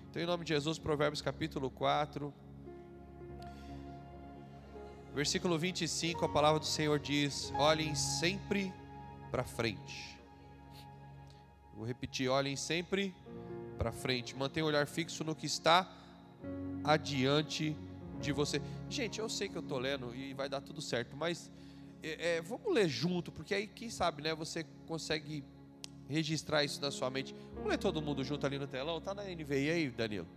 Então, em nome de Jesus, Provérbios capítulo 4, versículo 25, a palavra do Senhor diz: olhem sempre para frente. Vou repetir: olhem sempre para frente. Mantenha o olhar fixo no que está adiante de você. Gente, eu sei que eu estou lendo e vai dar tudo certo, mas vamos ler junto, porque aí, quem sabe, né, você consegue registrar isso na sua mente. Vamos ler todo mundo junto ali no telão? Tá na NVI aí, Danilo?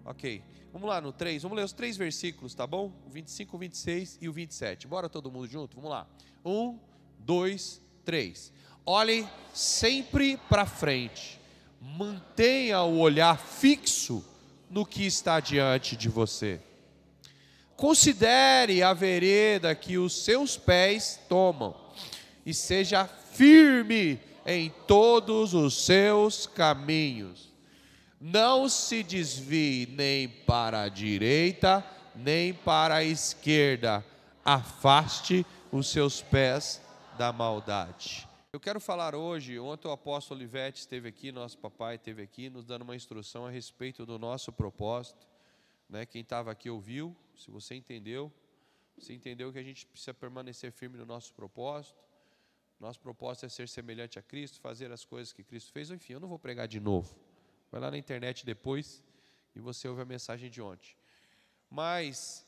Ok. Vamos lá no 3. Vamos ler os 3 versículos, tá bom? O 25, o 26 e o 27. Bora todo mundo junto? Vamos lá. 1, 2, 3. Olhem sempre para frente. Mantenha o olhar fixo no que está diante de você. Considere a vereda que os seus pés tomam e seja firme em todos os seus caminhos. Não se desvie nem para a direita, nem para a esquerda. Afaste os seus pés da maldade. Eu quero falar hoje, ontem o apóstolo Olivete esteve aqui, nosso papai esteve aqui, nos dando uma instrução a respeito do nosso propósito. Né? Quem estava aqui ouviu, se você entendeu que a gente precisa permanecer firme no nosso propósito. Nosso propósito é ser semelhante a Cristo, fazer as coisas que Cristo fez. Enfim, eu não vou pregar de novo. Vai lá na internet depois e você ouve a mensagem de ontem. Mas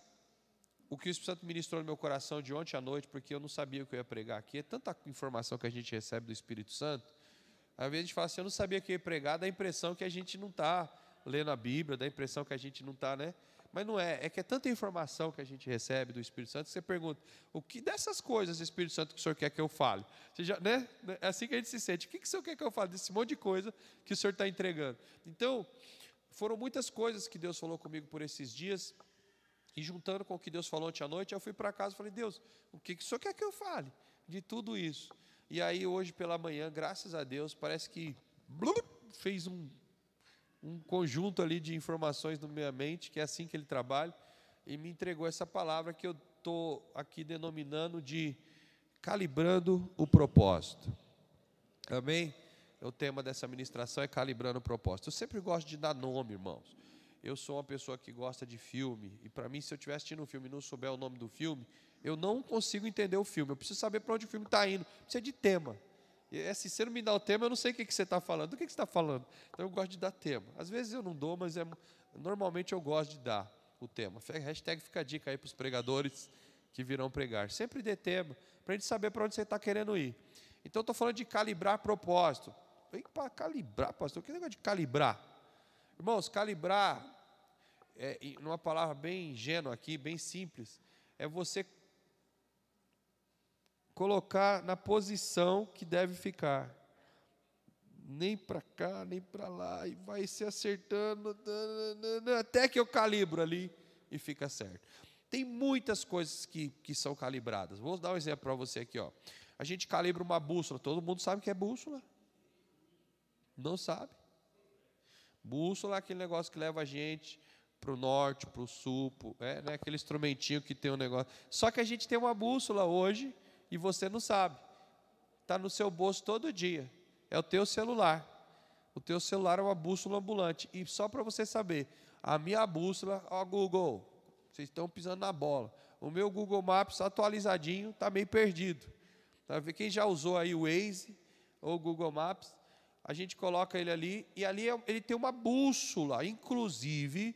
o que o Espírito Santo ministrou no meu coração de ontem à noite, porque eu não sabia o que eu ia pregar aqui, é tanta informação que a gente recebe do Espírito Santo. Às vezes a gente fala assim: eu não sabia que eu ia pregar, dá a impressão que a gente não está lendo a Bíblia, dá a impressão que a gente não está, né? Mas não é, é que é tanta informação que a gente recebe do Espírito Santo, que você pergunta: o que dessas coisas, Espírito Santo, que o Senhor quer que eu fale? Você já, né? É assim que a gente se sente: o que o Senhor quer que eu fale desse monte de coisa que o Senhor está entregando? Então, foram muitas coisas que Deus falou comigo por esses dias, e juntando com o que Deus falou ontem à noite, eu fui para casa e falei: Deus, o que o Senhor quer que eu fale de tudo isso? E aí, hoje pela manhã, graças a Deus, parece que fez um conjunto ali de informações na minha mente, que é assim que ele trabalha, e me entregou essa palavra que eu estou aqui denominando de calibrando o propósito. Amém? O tema dessa ministração é calibrando o propósito. Eu sempre gosto de dar nome, irmãos. Eu sou uma pessoa que gosta de filme, e para mim, se eu estiver assistindo um filme e não souber o nome do filme, eu não consigo entender o filme. Eu preciso saber para onde o filme está indo. Precisa de tema. Se você não me dá o tema, eu não sei o que você está falando. Do que você está falando? Então eu gosto de dar tema. Às vezes eu não dou, mas normalmente eu gosto de dar o tema. Hashtag fica a dica aí para os pregadores que virão pregar. Sempre dê tema, para a gente saber para onde você está querendo ir. Então eu estou falando de calibrar propósito. Vem para calibrar, pastor. Que negócio de calibrar? Irmãos, calibrar, numa palavra bem ingênua aqui, bem simples, é você colocar na posição que deve ficar. Nem para cá, nem para lá, e vai se acertando, até que eu calibro ali e fica certo. Tem muitas coisas que são calibradas. Vou dar um exemplo para você aqui, ó. A gente calibra uma bússola. Todo mundo sabe o que é bússola? Não sabe? Bússola é aquele negócio que leva a gente para o norte, para o sul, né? Aquele instrumentinho que tem um negócio. Só que a gente tem uma bússola hoje e você não sabe. Está no seu bolso todo dia. É o teu celular. O teu celular é uma bússola ambulante. E só para você saber, a minha bússola, ó, Google, vocês estão pisando na bola. O meu Google Maps atualizadinho está meio perdido. Tá? Quem já usou aí o Waze ou o Google Maps, a gente coloca ele ali, e ali ele tem uma bússola, inclusive,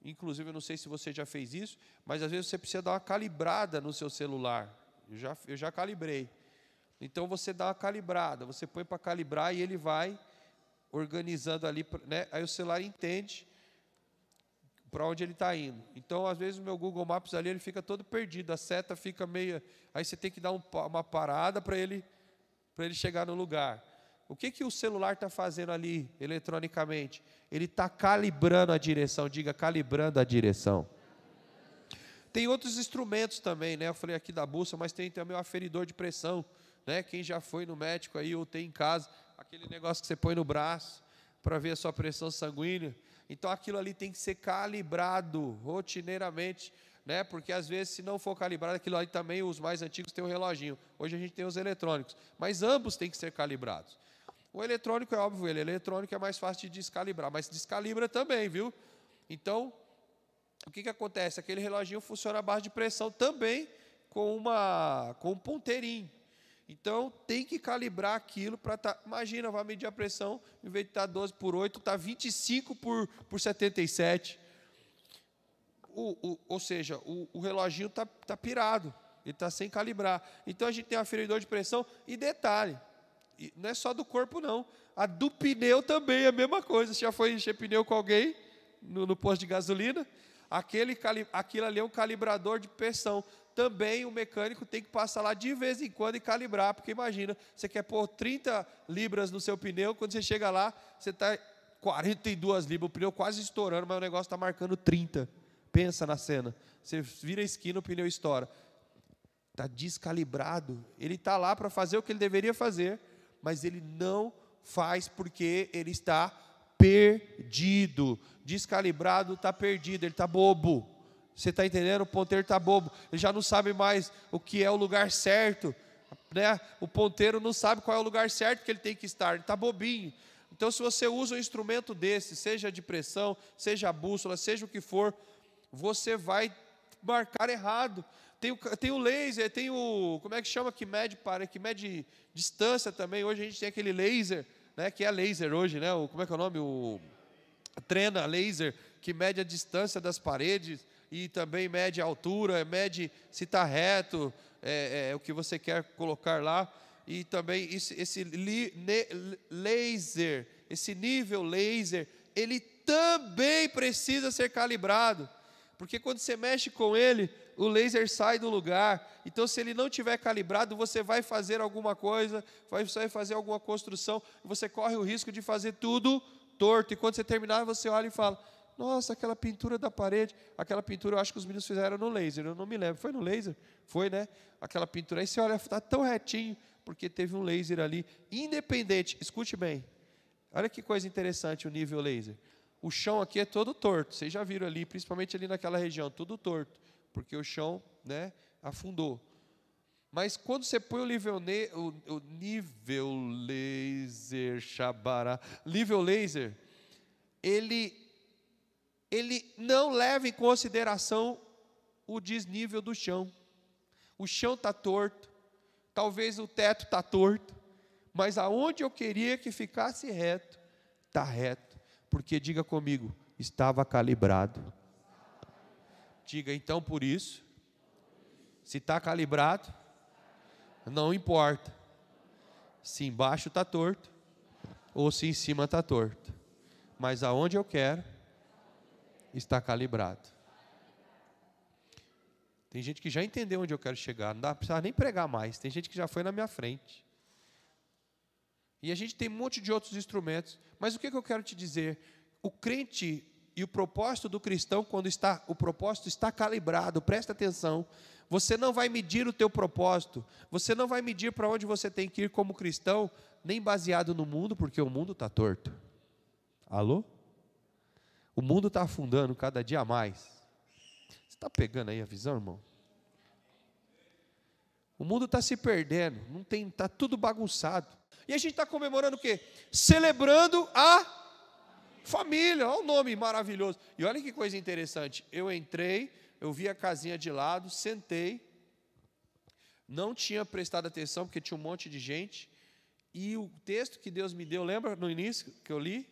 eu não sei se você já fez isso, mas às vezes você precisa dar uma calibrada no seu celular. Eu já calibrei. Então você dá uma calibrada, você põe para calibrar e ele vai organizando ali, né? Aí o celular entende para onde ele está indo. Então, às vezes, o meu Google Maps ali ele fica todo perdido, a seta fica meio... Aí você tem que dar uma parada para ele chegar no lugar. O que o celular está fazendo ali, eletronicamente? Ele está calibrando a direção. Diga, calibrando a direção. Tem outros instrumentos também, né? Eu falei aqui da bússola, mas tem também o aferidor de pressão, né? Quem já foi no médico aí ou tem em casa, aquele negócio que você põe no braço para ver a sua pressão sanguínea. Então, aquilo ali tem que ser calibrado rotineiramente, né? Porque às vezes, se não for calibrado, aquilo ali também, os mais antigos têm um reloginho. Hoje a gente tem os eletrônicos, mas ambos têm que ser calibrados. O eletrônico é óbvio, ele eletrônico é mais fácil de descalibrar, mas descalibra também, viu? Então, o que acontece? Aquele reloginho funciona à base de pressão também com um ponteirinho. Então, tem que calibrar aquilo para estar... Imagina, vai medir a pressão, em vez de estar 12 por 8, está 25 por 77. Ou seja, o reloginho está pirado, ele está sem calibrar. Então, a gente tem um aferidor de pressão. E detalhe, não é só do corpo, não. A do pneu também é a mesma coisa. Você já foi encher pneu com alguém no posto de gasolina? Aquilo ali é um calibrador de pressão. Também o mecânico tem que passar lá de vez em quando e calibrar, porque imagina, você quer pôr 30 libras no seu pneu, quando você chega lá, você está 42 libras, o pneu quase estourando, mas o negócio está marcando 30. Pensa na cena. Você vira a esquina, o pneu estoura. Está descalibrado. Ele está lá para fazer o que ele deveria fazer, mas ele não faz porque ele está perdido. Descalibrado, está perdido, ele está bobo. Você está entendendo? O ponteiro está bobo. Ele já não sabe mais o que é o lugar certo. Né? O ponteiro não sabe qual é o lugar certo que ele tem que estar. Ele está bobinho. Então, se você usa um instrumento desse, seja de pressão, seja a bússola, seja o que for, você vai marcar errado. Tem o laser, tem o... Como é que chama? Que mede distância também. Hoje a gente tem aquele laser, né, que é laser hoje, né? Como é que é o nome? O trena laser, que mede a distância das paredes e também mede a altura, mede se está reto, o que você quer colocar lá. E também esse laser, esse nível laser, ele também precisa ser calibrado. Porque quando você mexe com ele, o laser sai do lugar. Então, se ele não tiver calibrado, você vai fazer alguma coisa, vai fazer alguma construção, você corre o risco de fazer tudo torto. E quando você terminar, você olha e fala: nossa, aquela pintura da parede, aquela pintura eu acho que os meninos fizeram no laser, eu não me lembro. Foi no laser? Foi, né? Aquela pintura. Aí você olha, está tão retinho, porque teve um laser ali, independente. Escute bem. Olha que coisa interessante o nível laser. O chão aqui é todo torto. Vocês já viram ali, principalmente ali naquela região, tudo torto, porque o chão, né, afundou. Mas quando você põe o nível laser, Xabará, nível laser, ele não leva em consideração o desnível do chão. O chão está torto, talvez o teto está torto, mas aonde eu queria que ficasse reto, está reto. Porque, diga comigo, estava calibrado. Diga, então, por isso, se está calibrado, não importa se embaixo está torto ou se em cima está torto. Mas aonde eu quero, está calibrado. Tem gente que já entendeu onde eu quero chegar, não precisa nem pregar mais, tem gente que já foi na minha frente. E a gente tem um monte de outros instrumentos. Mas o que eu quero te dizer? O crente e o propósito do cristão, quando o propósito está calibrado, presta atenção, você não vai medir o teu propósito, você não vai medir para onde você tem que ir como cristão, nem baseado no mundo, porque o mundo está torto. Alô? O mundo está afundando cada dia mais. Você está pegando aí a visão, irmão? O mundo está se perdendo, está tudo bagunçado. E a gente está comemorando o quê? Celebrando a família. Olha o nome maravilhoso. E olha que coisa interessante. Eu entrei, eu vi a casinha de lado, sentei, não tinha prestado atenção, porque tinha um monte de gente. E o texto que Deus me deu, lembra no início que eu li?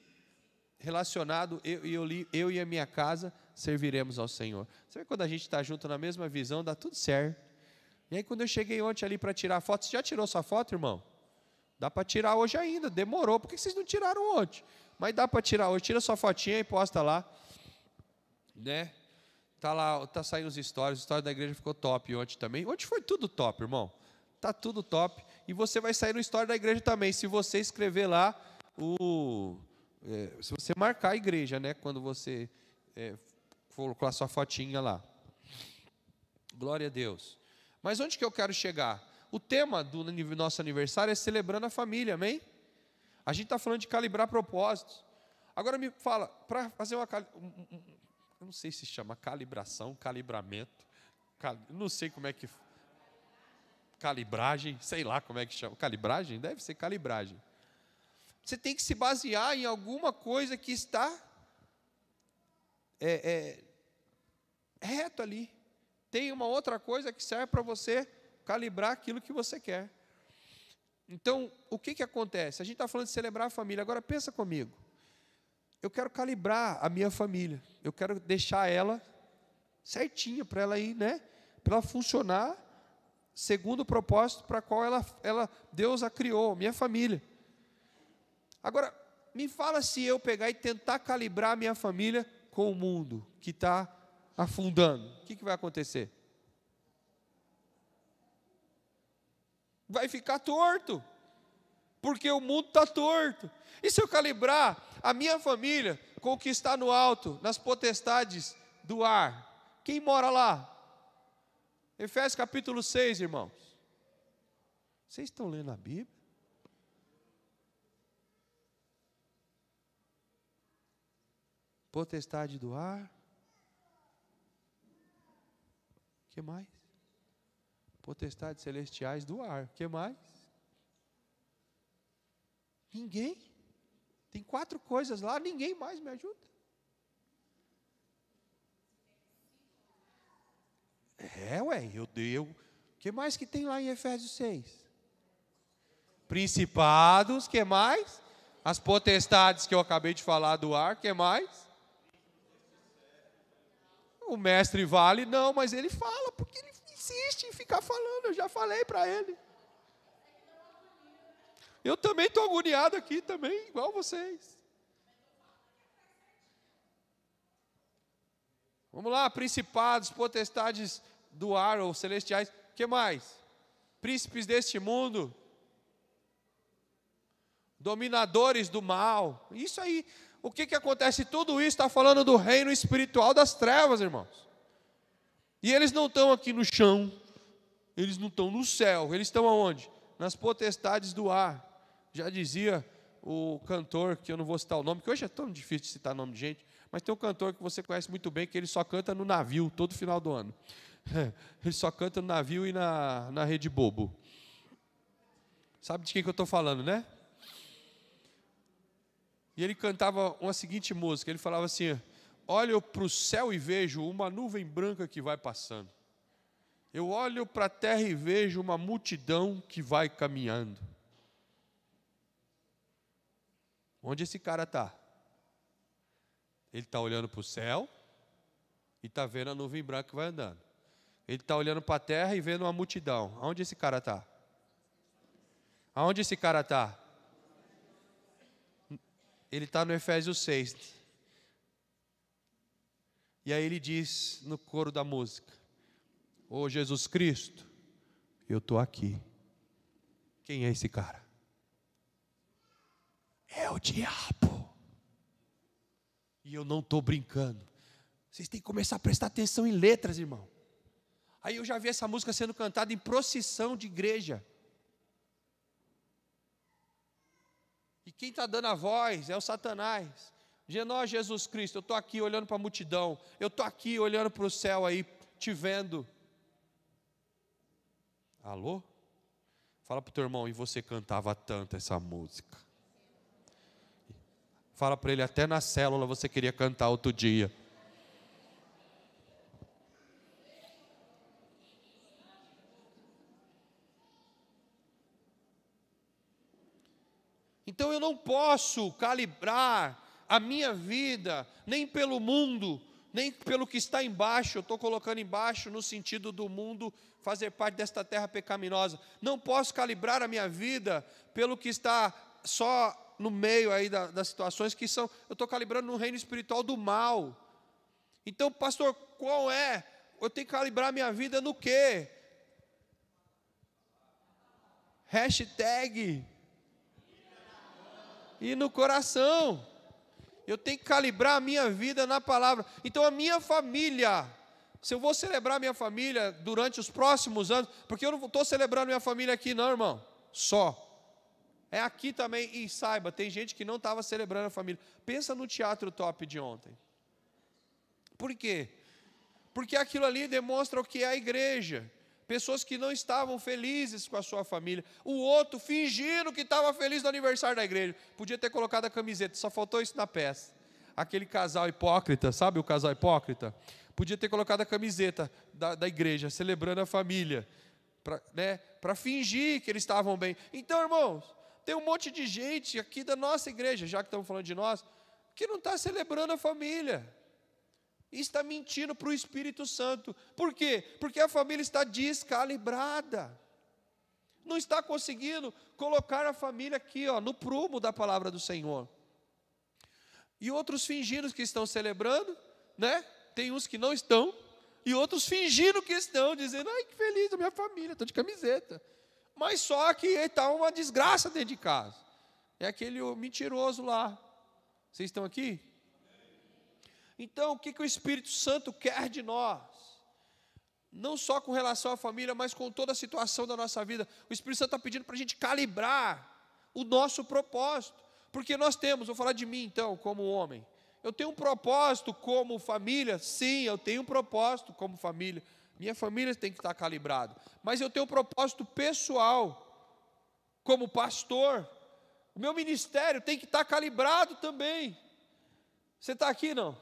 Relacionado, eu e a minha casa serviremos ao Senhor. Você vê, quando a gente está junto na mesma visão, dá tudo certo. E aí, quando eu cheguei ontem ali para tirar a foto, você já tirou sua foto, irmão? Dá para tirar hoje ainda, demorou. Por que vocês não tiraram ontem? Mas dá para tirar hoje. Tira sua fotinha e posta lá. Né? Tá lá, tá saindo os stories. O story da igreja ficou top ontem também. Ontem foi tudo top, irmão. Tá tudo top. E você vai sair no story da igreja também. Se você escrever lá, se você marcar a igreja, né? Quando você colocar sua fotinha lá. Glória a Deus. Mas onde que eu quero chegar? O tema do nosso aniversário é celebrando a família, amém? A gente está falando de calibrar propósitos. Agora me fala, para fazer eu não sei se chama calibração, calibramento, não sei como é que... Calibragem, sei lá como é que chama. Calibragem? Deve ser calibragem. Você tem que se basear em alguma coisa que está reto ali. Tem uma outra coisa que serve para você calibrar aquilo que você quer. Então, o que acontece? A gente está falando de celebrar a família. Agora, pensa comigo. Eu quero calibrar a minha família. Eu quero deixar ela certinha para ela ir, né? Para ela funcionar segundo o propósito para qual Deus a criou, minha família. Agora, me fala se eu pegar e tentar calibrar a minha família com o mundo que está afundando. O que vai acontecer? Vai ficar torto, porque o mundo está torto. E se eu calibrar a minha família com o que está no alto, nas potestades do ar? Quem mora lá? Efésios capítulo 6, irmãos. Vocês estão lendo a Bíblia? Potestade do ar. O que mais? Potestades celestiais do ar. O que mais? Ninguém. Tem 4 coisas lá, ninguém mais me ajuda. O que mais que tem lá em Efésios 6? Principados, o que mais? As potestades que eu acabei de falar do ar, o que mais? O mestre vale, não, mas ele fala, porque ele insiste em ficar falando, eu já falei para ele. Eu também estou agoniado aqui, também, igual vocês. Vamos lá, principados, potestades do ar, ou celestiais, o que mais? Príncipes deste mundo, dominadores do mal, isso aí. O que acontece? Tudo isso está falando do reino espiritual das trevas, irmãos. E eles não estão aqui no chão, eles não estão no céu, eles estão aonde? Nas potestades do ar. Já dizia o cantor, que eu não vou citar o nome, que hoje é tão difícil de citar nome de gente, mas tem um cantor que você conhece muito bem, que ele só canta no navio, todo final do ano. Ele só canta no navio e na Rede Bobo. Sabe de quem que eu estou falando, né? E ele cantava uma seguinte música, ele falava assim: olho para o céu e vejo uma nuvem branca que vai passando. Eu olho para a terra e vejo uma multidão que vai caminhando. Onde esse cara está? Ele está olhando para o céu e está vendo a nuvem branca que vai andando. Ele está olhando para a terra e vendo uma multidão. Aonde esse cara está? Aonde esse cara está? Ele está no Efésios 6. E aí ele diz no coro da música: ô Jesus Cristo, eu estou aqui. Quem é esse cara? É o diabo. E eu não estou brincando. Vocês têm que começar a prestar atenção em letras, irmão. Aí eu já vi essa música sendo cantada em procissão de igreja. E quem está dando a voz é o Satanás. Dizendo: ó Jesus Cristo, eu estou aqui olhando para a multidão. Eu estou aqui olhando para o céu aí, te vendo. Alô? Fala para o teu irmão: e você cantava tanto essa música? Fala para ele: até na célula você queria cantar outro dia. Então eu não posso calibrar a minha vida, nem pelo mundo, nem pelo que está embaixo. Eu estou colocando embaixo no sentido do mundo fazer parte desta terra pecaminosa. Não posso calibrar a minha vida pelo que está só no meio aí das situações que são. Eu estou calibrando no reino espiritual do mal. Então, pastor, qual é? Eu tenho que calibrar a minha vida no quê? Hashtag e no coração. Eu tenho que calibrar a minha vida na palavra. Então a minha família, se eu vou celebrar minha família durante os próximos anos, porque eu não estou celebrando minha família aqui não, irmão, só. É aqui também, e saiba, tem gente que não estava celebrando a família. Pensa no teatro top de ontem. Por quê? Porque aquilo ali demonstra o que é a igreja. Pessoas que não estavam felizes com a sua família. O outro fingindo que estava feliz no aniversário da igreja. Podia ter colocado a camiseta, só faltou isso na peça. Aquele casal hipócrita, sabe o casal hipócrita? Podia ter colocado a camiseta da igreja, celebrando a família, para fingir que eles estavam bem. Então, irmãos, tem um monte de gente aqui da nossa igreja, já que estamos falando de nós, que não está celebrando a família. E está mentindo para o Espírito Santo. Por quê? Porque a família está descalibrada. Não está conseguindo colocar a família aqui, no prumo da palavra do Senhor. E outros fingindo que estão celebrando, né? Tem uns que não estão, e outros fingindo que estão, dizendo, ai, que feliz a minha família, estou de camiseta. Mas só que está uma desgraça dentro de casa. É aquele mentiroso lá. Vocês estão aqui? Então, o que o Espírito Santo quer de nós? Não só com relação à família, mas com toda a situação da nossa vida. O Espírito Santo está pedindo para a gente calibrar o nosso propósito. Porque nós temos, vou falar de mim então, como homem. Eu tenho um propósito como família? Sim, eu tenho um propósito como família. Minha família tem que estar calibrada. Mas eu tenho um propósito pessoal, como pastor. O meu ministério tem que estar calibrado também. Você está aqui, não?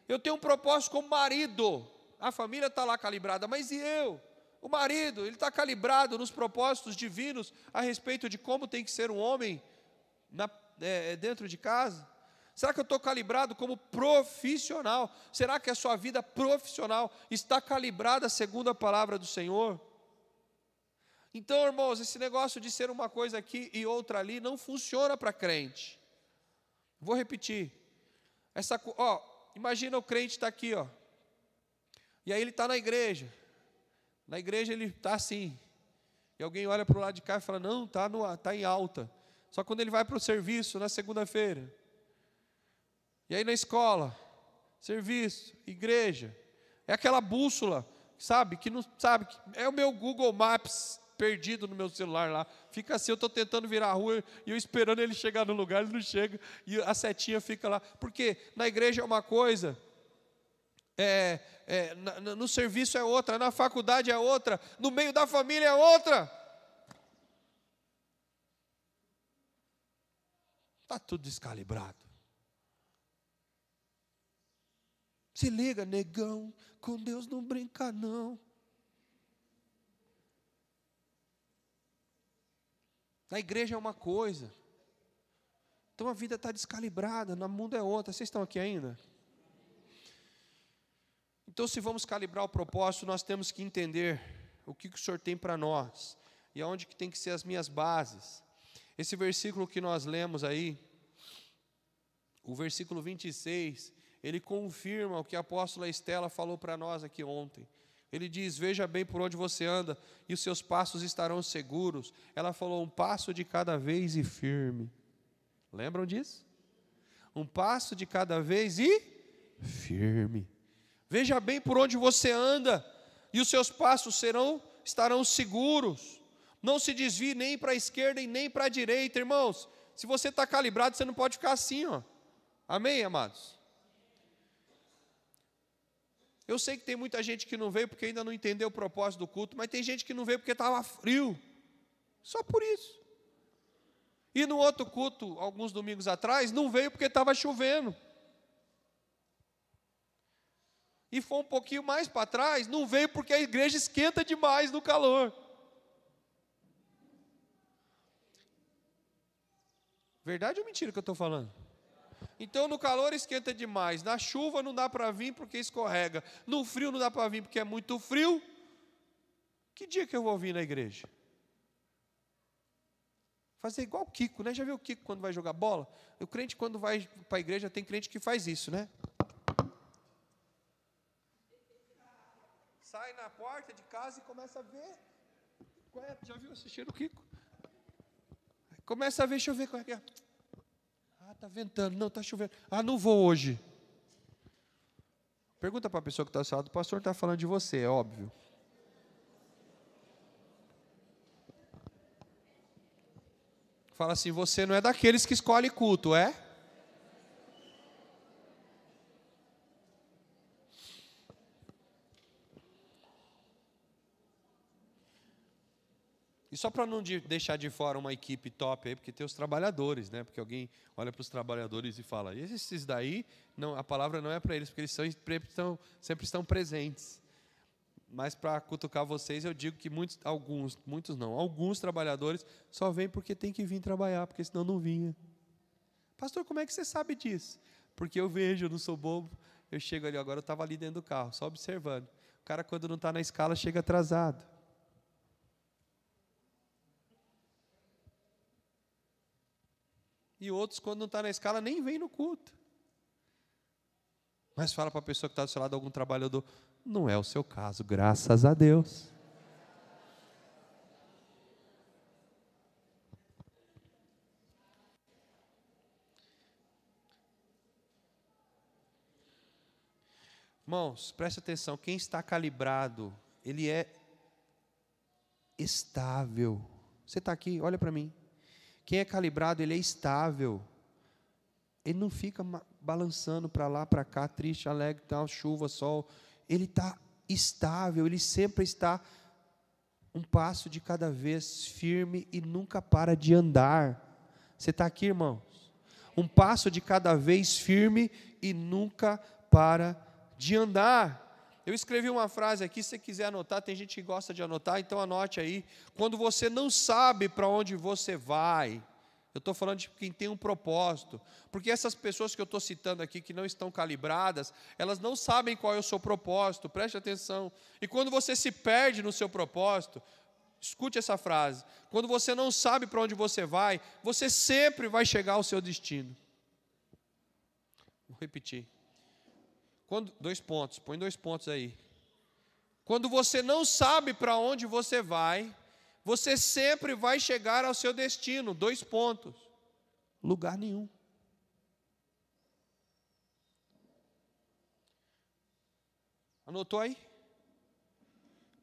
Eu tenho um propósito como marido. A família está lá calibrada, mas e eu? O marido, ele está calibrado nos propósitos divinos a respeito de como tem que ser um homem dentro de casa? Será que eu estou calibrado como profissional? Será que a sua vida profissional está calibrada segundo a palavra do Senhor? Então, irmãos, esse negócio de ser uma coisa aqui e outra ali não funciona para crente. Vou repetir. Imagina o crente está aqui, e aí ele está na igreja. Na igreja ele está assim. E alguém olha para o lado de cá e fala, não, está em alta. Só quando ele vai para o serviço, na segunda-feira. E aí na escola, serviço, igreja. É aquela bússola, sabe? Que não sabe. É o meu Google Maps perdido no meu celular lá. Fica assim, eu estou tentando virar a rua e eu esperando ele chegar no lugar, ele não chega. E a setinha fica lá. Porque na igreja é uma coisa, no serviço é outra, na faculdade é outra, no meio da família é outra. Está tudo descalibrado. Se liga, negão, com Deus não brinca não. Na igreja é uma coisa. Então a vida está descalibrada, no mundo é outra. Vocês estão aqui ainda? Então, se vamos calibrar o propósito, nós temos que entender o que o Senhor tem para nós. E aonde que tem que ser as minhas bases. Esse versículo que nós lemos aí, o versículo 26, ele confirma o que a apóstola Estela falou para nós aqui ontem. Ele diz, veja bem por onde você anda, e os seus passos estarão seguros. Ela falou, um passo de cada vez e firme. Lembram disso? Um passo de cada vez e firme. Veja bem por onde você anda, e os seus passos estarão seguros. Não se desvie nem para a esquerda e nem para a direita, irmãos. Se você está calibrado, você não pode ficar assim, Amém, amados? Eu sei que tem muita gente que não veio porque ainda não entendeu o propósito do culto, mas tem gente que não veio porque estava frio. Só por isso. E no outro culto, alguns domingos atrás, não veio porque estava chovendo. E foi um pouquinho mais para trás, não veio porque a igreja esquenta demais no calor. Verdade ou mentira que eu estou falando? Então no calor esquenta demais, na chuva não dá para vir porque escorrega, no frio não dá para vir porque é muito frio. Que dia que eu vou vir na igreja? Fazer igual o Kiko, né? Já viu o Kiko quando vai jogar bola? O crente quando vai para a igreja, tem crente que faz isso, né? Sai na porta de casa e começa a ver. Já viu assistir o Kiko? Começa a ver, deixa eu ver qual é que é. Está ventando, não, está chovendo. Não vou hoje. Pergunta para a pessoa que está ao seu lado, o pastor está falando de você, é óbvio. Fala assim, você não é daqueles que escolhe culto, é? E só para não deixar de fora uma equipe top aí, porque tem os trabalhadores, né? Porque alguém olha para os trabalhadores e fala, esses daí, não, a palavra não é para eles, porque eles sempre estão presentes. Mas para cutucar vocês, eu digo que alguns trabalhadores só vêm porque tem que vir trabalhar, porque senão não vinha. Pastor, como é que você sabe disso? Porque eu vejo, eu não sou bobo. Eu chego ali, agora eu estava ali dentro do carro, só observando. O cara, quando não está na escala, chega atrasado. E outros, quando não está na escala, nem vem no culto. Mas fala para a pessoa que está do seu lado, algum trabalhador, não é o seu caso, graças a Deus. Irmãos, preste atenção, quem está calibrado, ele é estável. Você está aqui, olha para mim. Quem é calibrado, ele é estável. Ele não fica balançando para lá, para cá, triste, alegre, tal, chuva, sol. Ele está estável, ele sempre está um passo de cada vez, firme e nunca para de andar. Você está aqui, irmãos? Um passo de cada vez, firme e nunca para de andar. Eu escrevi uma frase aqui, se você quiser anotar, tem gente que gosta de anotar, então anote aí. Quando você não sabe para onde você vai, eu estou falando de quem tem um propósito, porque essas pessoas que eu estou citando aqui, que não estão calibradas, elas não sabem qual é o seu propósito, preste atenção. E quando você se perde no seu propósito, escute essa frase, quando você não sabe para onde você vai, você sempre vai chegar ao seu destino. Vou repetir. Põe 2 pontos aí. Quando você não sabe para onde você vai, você sempre vai chegar ao seu destino. 2 pontos. Lugar nenhum. Anotou aí?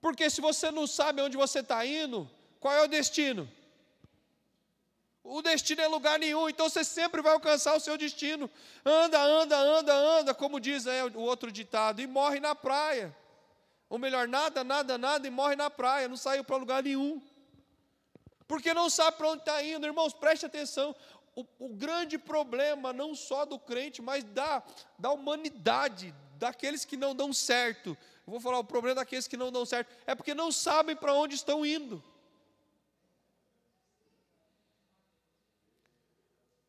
Porque se você não sabe onde você está indo, qual é o destino? O destino é lugar nenhum, então você sempre vai alcançar o seu destino. Anda, como diz o outro ditado, e morre na praia. Ou melhor, nada, e morre na praia, não saiu para lugar nenhum. Porque não sabe para onde está indo. Irmãos, preste atenção, o grande problema, não só do crente, mas da humanidade, daqueles que não dão certo. Eu vou falar, o problema daqueles que não dão certo, é porque não sabem para onde estão indo.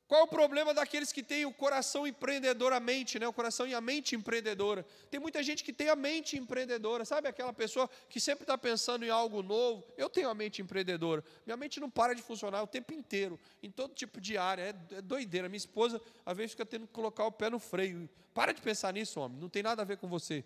Qual é o problema daqueles que têm o coração empreendedor, a mente, né? O coração e a mente empreendedora? Tem muita gente que tem a mente empreendedora, sabe aquela pessoa que sempre está pensando em algo novo? Eu tenho a mente empreendedora, minha mente não para de funcionar o tempo inteiro, em todo tipo de área, é doideira. Minha esposa, às vezes, fica tendo que colocar o pé no freio. Para de pensar nisso, homem, não tem nada a ver com você.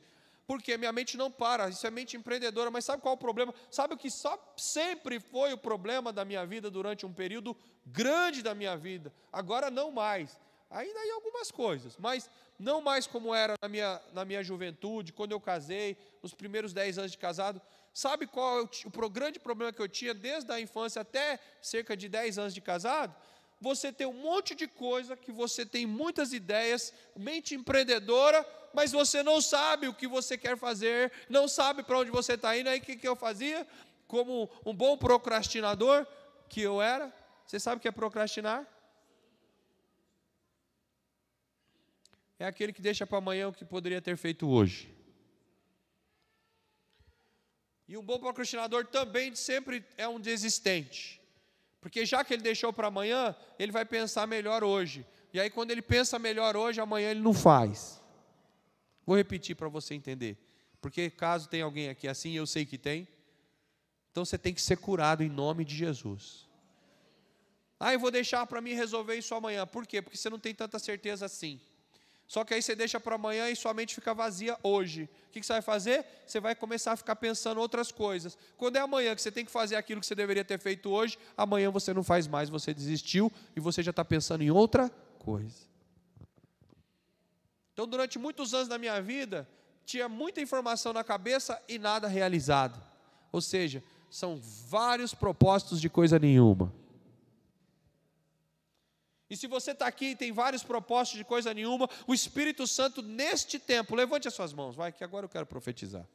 Porque minha mente não para, isso é mente empreendedora, mas sabe qual é o problema? Sabe o que só sempre foi o problema da minha vida durante um período grande da minha vida? Agora não mais, ainda em algumas coisas, mas não mais como era na minha juventude, quando eu casei, nos primeiros 10 anos de casado. Sabe qual é o grande problema que eu tinha desde a infância até cerca de 10 anos de casado? Você tem um monte de coisa, que você tem muitas ideias, mente empreendedora, mas você não sabe o que você quer fazer, não sabe para onde você está indo. Aí o que eu fazia? Como um bom procrastinador que eu era, você sabe o que é procrastinar? É aquele que deixa para amanhã o que poderia ter feito hoje. E um bom procrastinador também sempre é um desistente. Porque já que ele deixou para amanhã, ele vai pensar melhor hoje. E aí quando ele pensa melhor hoje, amanhã ele não faz. Vou repetir para você entender. Porque caso tenha alguém aqui assim, eu sei que tem. Então você tem que ser curado em nome de Jesus. Eu vou deixar para mim resolver isso amanhã. Por quê? Porque você não tem tanta certeza assim. Só que aí você deixa para amanhã e sua mente fica vazia hoje. O que você vai fazer? Você vai começar a ficar pensando outras coisas. Quando é amanhã que você tem que fazer aquilo que você deveria ter feito hoje, amanhã você não faz mais, você desistiu e você já está pensando em outra coisa. Então, durante muitos anos da minha vida, tinha muita informação na cabeça e nada realizado. Ou seja, são vários propósitos de coisa nenhuma. E se você está aqui e tem vários propósitos de coisa nenhuma, o Espírito Santo, neste tempo, levante as suas mãos, vai, que agora eu quero profetizar.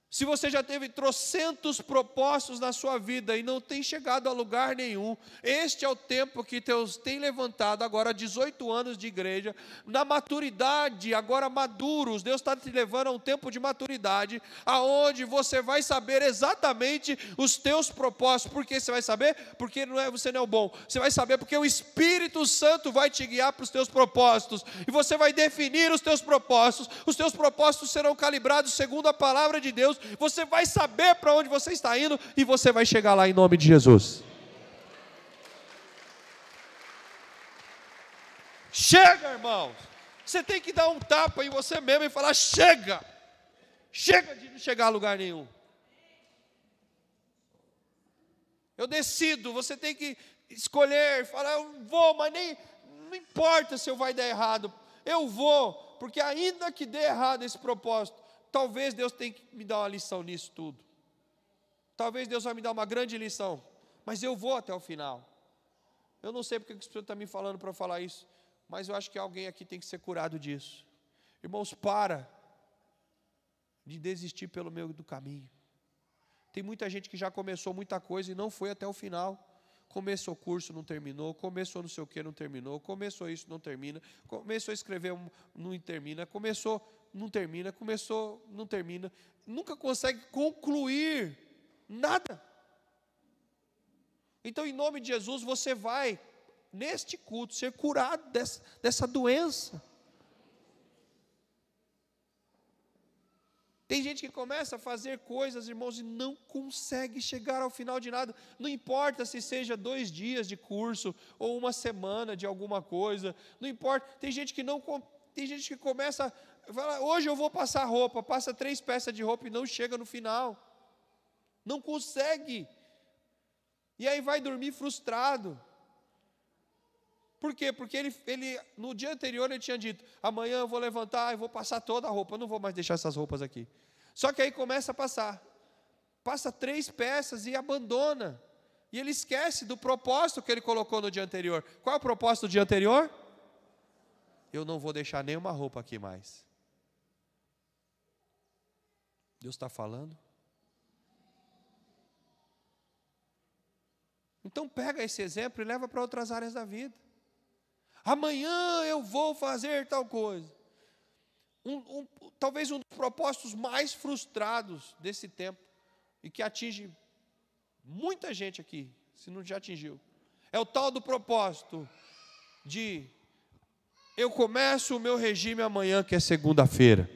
Se você já teve trocentos propósitos na sua vida e não tem chegado a lugar nenhum, este é o tempo que Deus tem levantado agora, 18 anos de igreja, na maturidade, agora maduros, Deus está te levando a um tempo de maturidade, aonde você vai saber exatamente os teus propósitos. Por que você vai saber? Porque você não é o bom, você vai saber porque o Espírito Santo vai te guiar para os teus propósitos, e você vai definir os teus propósitos serão calibrados segundo a palavra de Deus. Você vai saber para onde você está indo e você vai chegar lá em nome de Jesus. Chega, irmãos. Você tem que dar um tapa em você mesmo e falar: chega. Chega de não chegar a lugar nenhum. Eu decido. Você tem que escolher, falar: eu vou, mas não importa se eu vai dar errado. Eu vou, porque ainda que dê errado esse propósito, talvez Deus tenha que me dar uma lição nisso tudo. Talvez Deus vai me dar uma grande lição, mas eu vou até o final. Eu não sei porque o Espírito está me falando para falar isso, mas eu acho que alguém aqui tem que ser curado disso. Irmãos, para de desistir pelo meio do caminho. Tem muita gente que já começou muita coisa e não foi até o final. Começou o curso, não terminou. Começou não sei o que, não terminou. Começou isso, não termina. Começou a escrever, não termina. Começou, não termina. Começou, não termina. Nunca consegue concluir nada. Então, em nome de Jesus, você vai, neste culto, ser curado dessa doença. Tem gente que começa a fazer coisas, irmãos, e não consegue chegar ao final de nada. Não importa se seja 2 dias de curso ou 1 semana de alguma coisa. Não importa. Tem gente que começa, fala: hoje eu vou passar roupa, passa 3 peças de roupa e não chega no final. Não consegue. E aí vai dormir frustrado. Por quê? Porque ele no dia anterior ele tinha dito: amanhã eu vou levantar e vou passar toda a roupa, eu não vou mais deixar essas roupas aqui. Só que aí começa a passar. Passa 3 peças e abandona. E ele esquece do propósito que ele colocou no dia anterior. Qual é o propósito do dia anterior? Eu não vou deixar nenhuma roupa aqui mais. Deus está falando? Então pega esse exemplo e leva para outras áreas da vida. Amanhã eu vou fazer tal coisa. Talvez um dos propósitos mais frustrados desse tempo, e que atinge muita gente aqui, se não já atingiu, é o tal do propósito de: eu começo o meu regime amanhã, que é segunda-feira.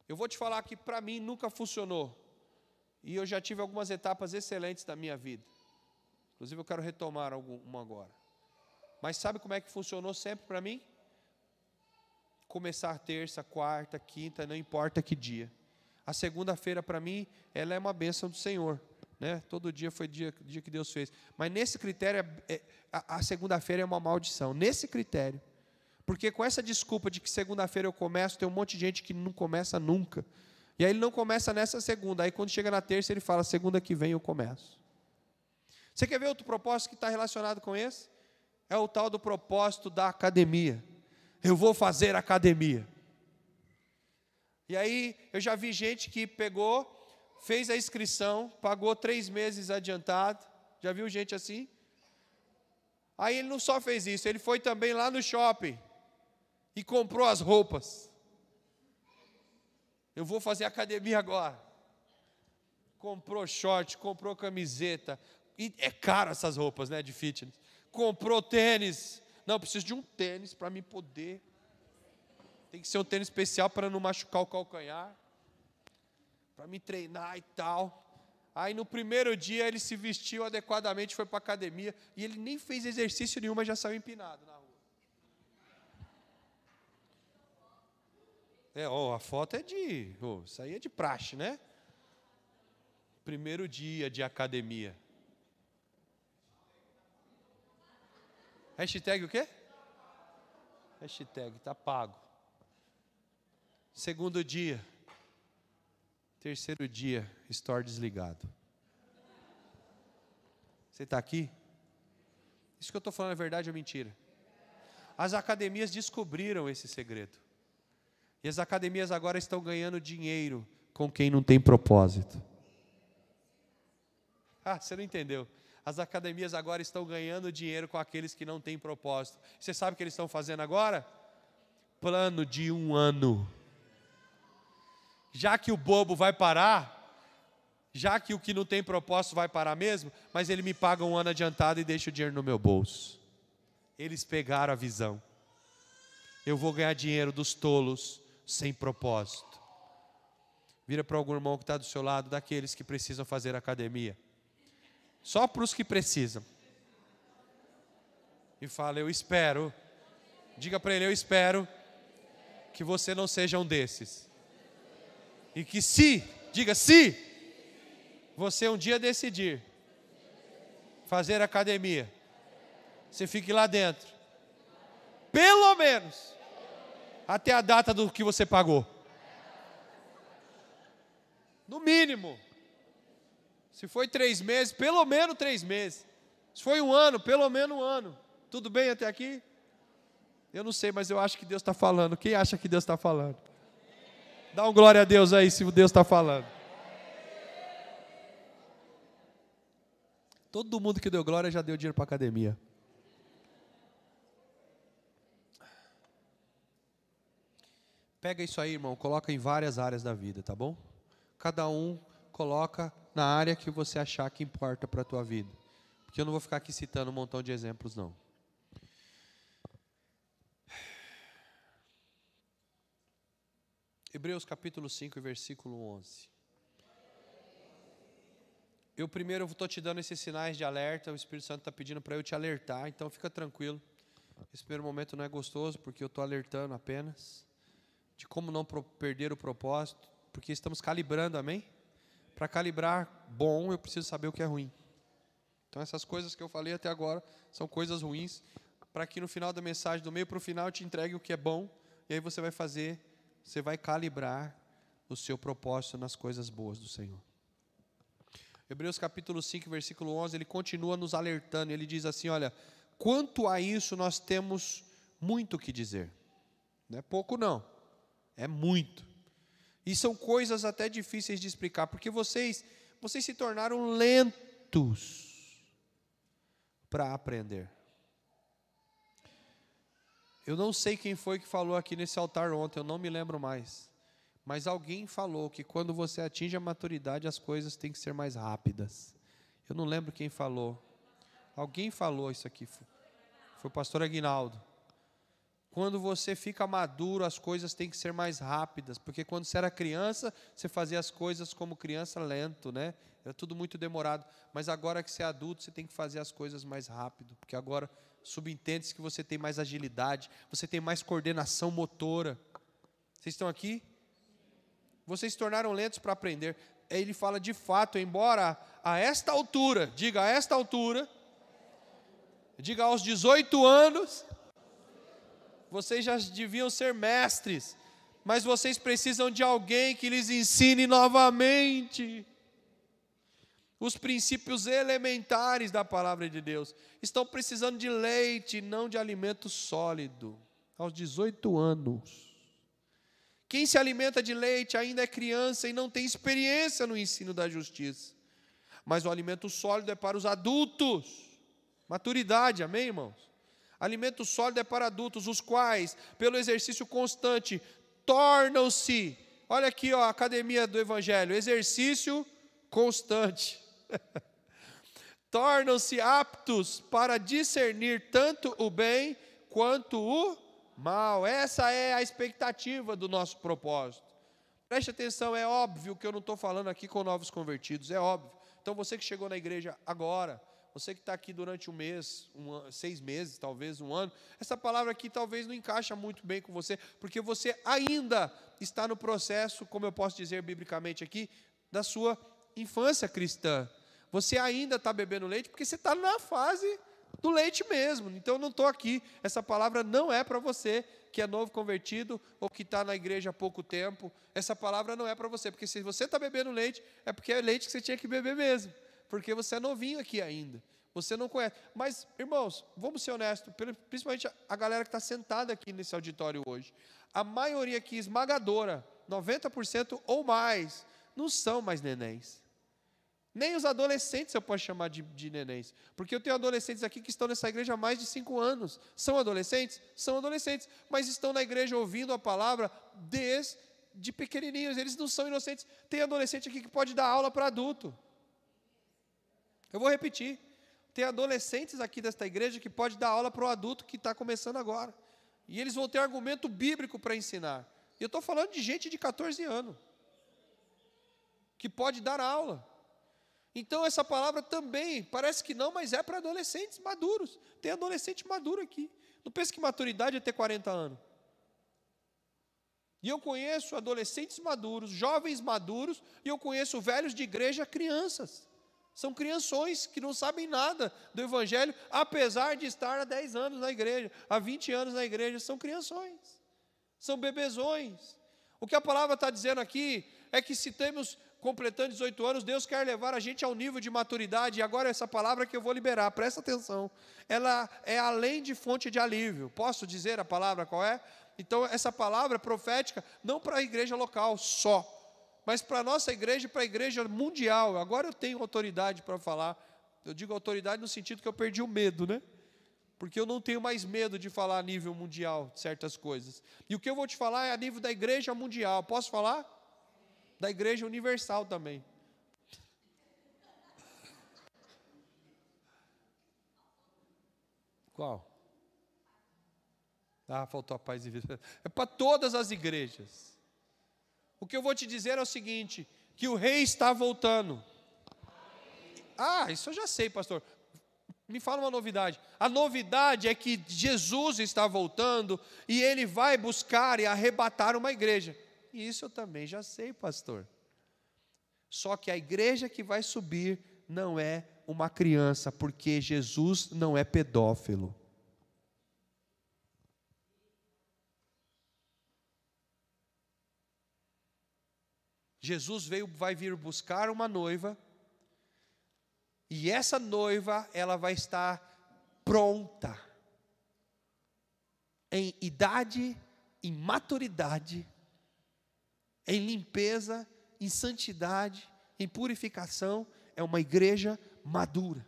Eu vou te falar que para mim nunca funcionou, e eu já tive algumas etapas excelentes da minha vida. Inclusive eu quero retomar uma agora. Mas sabe como é que funcionou sempre para mim? Começar terça, quarta, quinta, não importa que dia. A segunda-feira para mim, ela é uma bênção do Senhor, né? Todo dia foi dia que Deus fez. Mas nesse critério, a segunda-feira é uma maldição. Nesse critério. Porque com essa desculpa de que segunda-feira eu começo, tem um monte de gente que não começa nunca. E aí ele não começa nessa segunda. Aí quando chega na terça, ele fala: segunda que vem eu começo. Você quer ver outro propósito que está relacionado com esse? É o tal do propósito da academia. Eu vou fazer academia. E aí eu já vi gente que pegou, fez a inscrição, pagou 3 meses adiantado. Já viu gente assim? Aí ele não só fez isso, ele foi também lá no shopping e comprou as roupas. Eu vou fazer academia agora. Comprou short, comprou camiseta. E é caro essas roupas, né, de fitness. Comprou tênis. Não, preciso de um tênis para me poder. Tem que ser um tênis especial para não machucar o calcanhar. Para me treinar e tal. Aí no primeiro dia ele se vestiu adequadamente, foi para a academia. E ele nem fez exercício nenhum, mas já saiu empinado na rua. A foto é isso aí é de praxe, né? Primeiro dia de academia. Hashtag o quê? Hashtag está pago. Segundo dia. Terceiro dia, store desligado. Você está aqui? Isso que eu estou falando é verdade ou mentira? As academias descobriram esse segredo. E as academias agora estão ganhando dinheiro com quem não tem propósito. Ah, você não entendeu. As academias agora estão ganhando dinheiro com aqueles que não têm propósito. Você sabe o que eles estão fazendo agora? Plano de 1 ano. Já que o bobo vai parar, já que o que não tem propósito vai parar mesmo, mas ele me paga 1 ano adiantado e deixa o dinheiro no meu bolso. Eles pegaram a visão. Eu vou ganhar dinheiro dos tolos sem propósito. Vira para algum irmão que está do seu lado, daqueles que precisam fazer academia. Só para os que precisam. E fala, eu espero. Diga para ele, eu espero que você não seja um desses. E que diga se você um dia decidir fazer academia, você fique lá dentro. Pelo menos até a data do que você pagou. No mínimo. Se foi 3 meses, pelo menos 3 meses. Se foi 1 ano, pelo menos 1 ano. Tudo bem até aqui? Eu não sei, mas eu acho que Deus está falando. Quem acha que Deus está falando? Dá um glória a Deus aí, se Deus está falando. Todo mundo que deu glória já deu dinheiro para a academia. Pega isso aí, irmão, coloca em várias áreas da vida, tá bom? Cada um coloca na área que você achar que importa para a tua vida. Porque eu não vou ficar aqui citando um montão de exemplos, não. Hebreus capítulo 5, versículo 11. Eu primeiro estou te dando esses sinais de alerta, o Espírito Santo está pedindo para eu te alertar, então fica tranquilo. Esse primeiro momento não é gostoso, porque eu estou alertando apenas de como não perder o propósito, porque estamos calibrando, amém? Para calibrar bom, eu preciso saber o que é ruim. Então essas coisas que eu falei até agora são coisas ruins, para que no final da mensagem, do meio para o final, eu te entregue o que é bom, e aí você vai fazer, você vai calibrar o seu propósito nas coisas boas do Senhor. Hebreus capítulo 5, versículo 11, ele continua nos alertando, ele diz assim, olha, quanto a isso nós temos muito o que dizer. Não é pouco não, é muito. E são coisas até difíceis de explicar, porque vocês se tornaram lentos para aprender. Eu não sei quem foi que falou aqui nesse altar ontem, eu não me lembro mais. Mas alguém falou que quando você atinge a maturidade, as coisas têm que ser mais rápidas. Eu não lembro quem falou. Alguém falou isso aqui. Foi o pastor Aguinaldo. Quando você fica maduro, as coisas têm que ser mais rápidas. Porque quando você era criança, você fazia as coisas como criança lento, né? Era tudo muito demorado. Mas agora que você é adulto, você tem que fazer as coisas mais rápido. Porque agora subentende-se que você tem mais agilidade, você tem mais coordenação motora. Vocês estão aqui? Vocês se tornaram lentos para aprender. Ele fala de fato, embora a esta altura, diga a esta altura, diga aos 18 anos, vocês já deviam ser mestres, mas vocês precisam de alguém que lhes ensine novamente os princípios elementares da palavra de Deus. Estão precisando de leite, não de alimento sólido, aos 18 anos. Quem se alimenta de leite ainda é criança e não tem experiência no ensino da justiça. Mas o alimento sólido é para os adultos. Maturidade, amém, irmãos? Alimento sólido é para adultos, os quais, pelo exercício constante, tornam-se, olha aqui, ó, a academia do Evangelho, exercício constante. Tornam-se aptos para discernir tanto o bem quanto o mal. Essa é a expectativa do nosso propósito. Preste atenção, é óbvio que eu não estou falando aqui com novos convertidos, é óbvio. Então você que chegou na igreja agora, você que está aqui durante um mês, 6 meses, talvez 1 ano, essa palavra aqui talvez não encaixa muito bem com você, porque você ainda está no processo, como eu posso dizer biblicamente aqui, da sua infância cristã. Você ainda está bebendo leite, porque você está na fase do leite mesmo. Então eu não estou aqui, essa palavra não é para você que é novo convertido ou que está na igreja há pouco tempo. Essa palavra não é para você, porque se você está bebendo leite, é porque é leite que você tinha que beber mesmo, porque você é novinho aqui ainda. Você não conhece. Mas, irmãos, vamos ser honestos, principalmente a galera que está sentada aqui nesse auditório hoje. A maioria aqui esmagadora, 90% ou mais, não são mais nenéns. Nem os adolescentes eu posso chamar de nenéns. Porque eu tenho adolescentes aqui que estão nessa igreja há mais de 5 anos. São adolescentes? São adolescentes. Mas estão na igreja ouvindo a palavra desde pequenininhos. Eles não são inocentes. Tem adolescente aqui que pode dar aula para adulto. Eu vou repetir. Tem adolescentes aqui desta igreja que pode dar aula para o adulto que está começando agora. E eles vão ter argumento bíblico para ensinar. E eu estou falando de gente de 14 anos. Que pode dar aula. Então essa palavra também, parece que não, mas é para adolescentes maduros. Tem adolescente maduro aqui. Não pense que maturidade é ter 40 anos. E eu conheço adolescentes maduros, jovens maduros, e eu conheço velhos de igreja, crianças. São crianções que não sabem nada do Evangelho, apesar de estar há 10 anos na igreja, há 20 anos na igreja, são crianções, são bebezões. O que a palavra está dizendo aqui é que se temos completando 18 anos, Deus quer levar a gente ao nível de maturidade, e agora essa palavra que eu vou liberar, presta atenção, ela é além de fonte de alívio. Posso dizer a palavra qual é? Então essa palavra profética, não para a igreja local só, mas para a nossa igreja e para a igreja mundial. Agora eu tenho autoridade para falar, eu digo autoridade no sentido que eu perdi o medo, né? Porque eu não tenho mais medo de falar a nível mundial de certas coisas. E o que eu vou te falar é a nível da igreja mundial. Posso falar? Da igreja universal também. Qual? Ah, faltou a paz e vida. É para todas as igrejas. O que eu vou te dizer é o seguinte, que o rei está voltando. Ah, isso eu já sei, pastor. Me fala uma novidade. A novidade é que Jesus está voltando e ele vai buscar e arrebatar uma igreja. Isso eu também já sei, pastor. Só que a igreja que vai subir não é uma criança, porque Jesus não é pedófilo. Jesus vai vir buscar uma noiva, e essa noiva, ela vai estar pronta, em idade, em maturidade, em limpeza, em santidade, em purificação. É uma igreja madura.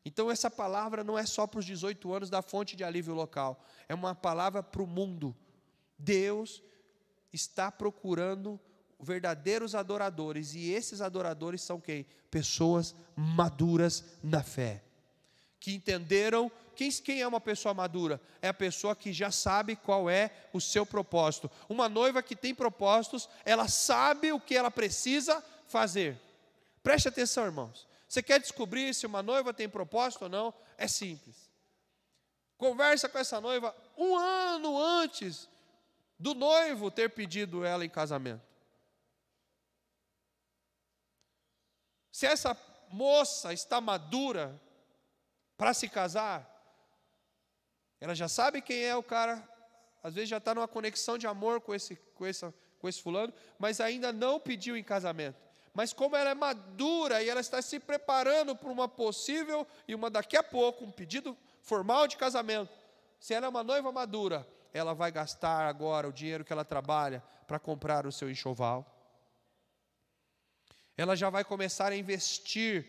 Então essa palavra não é só para os 18 anos da fonte de alívio local, é uma palavra para o mundo. Deus está procurando verdadeiros adoradores, e esses adoradores são quem? Pessoas maduras na fé, que entenderam. Quem é uma pessoa madura? É a pessoa que já sabe qual é o seu propósito. Uma noiva que tem propósitos, ela sabe o que ela precisa fazer. Preste atenção, irmãos. Você quer descobrir se uma noiva tem propósito ou não? É simples. Conversa com essa noiva 1 ano antes do noivo ter pedido ela em casamento. Se essa moça está madura para se casar, ela já sabe quem é o cara, às vezes já está numa conexão de amor com esse fulano, mas ainda não pediu em casamento. Mas como ela é madura e ela está se preparando para uma possível e uma daqui a pouco, um pedido formal de casamento, se ela é uma noiva madura, ela vai gastar agora o dinheiro que ela trabalha para comprar o seu enxoval. Ela já vai começar a investir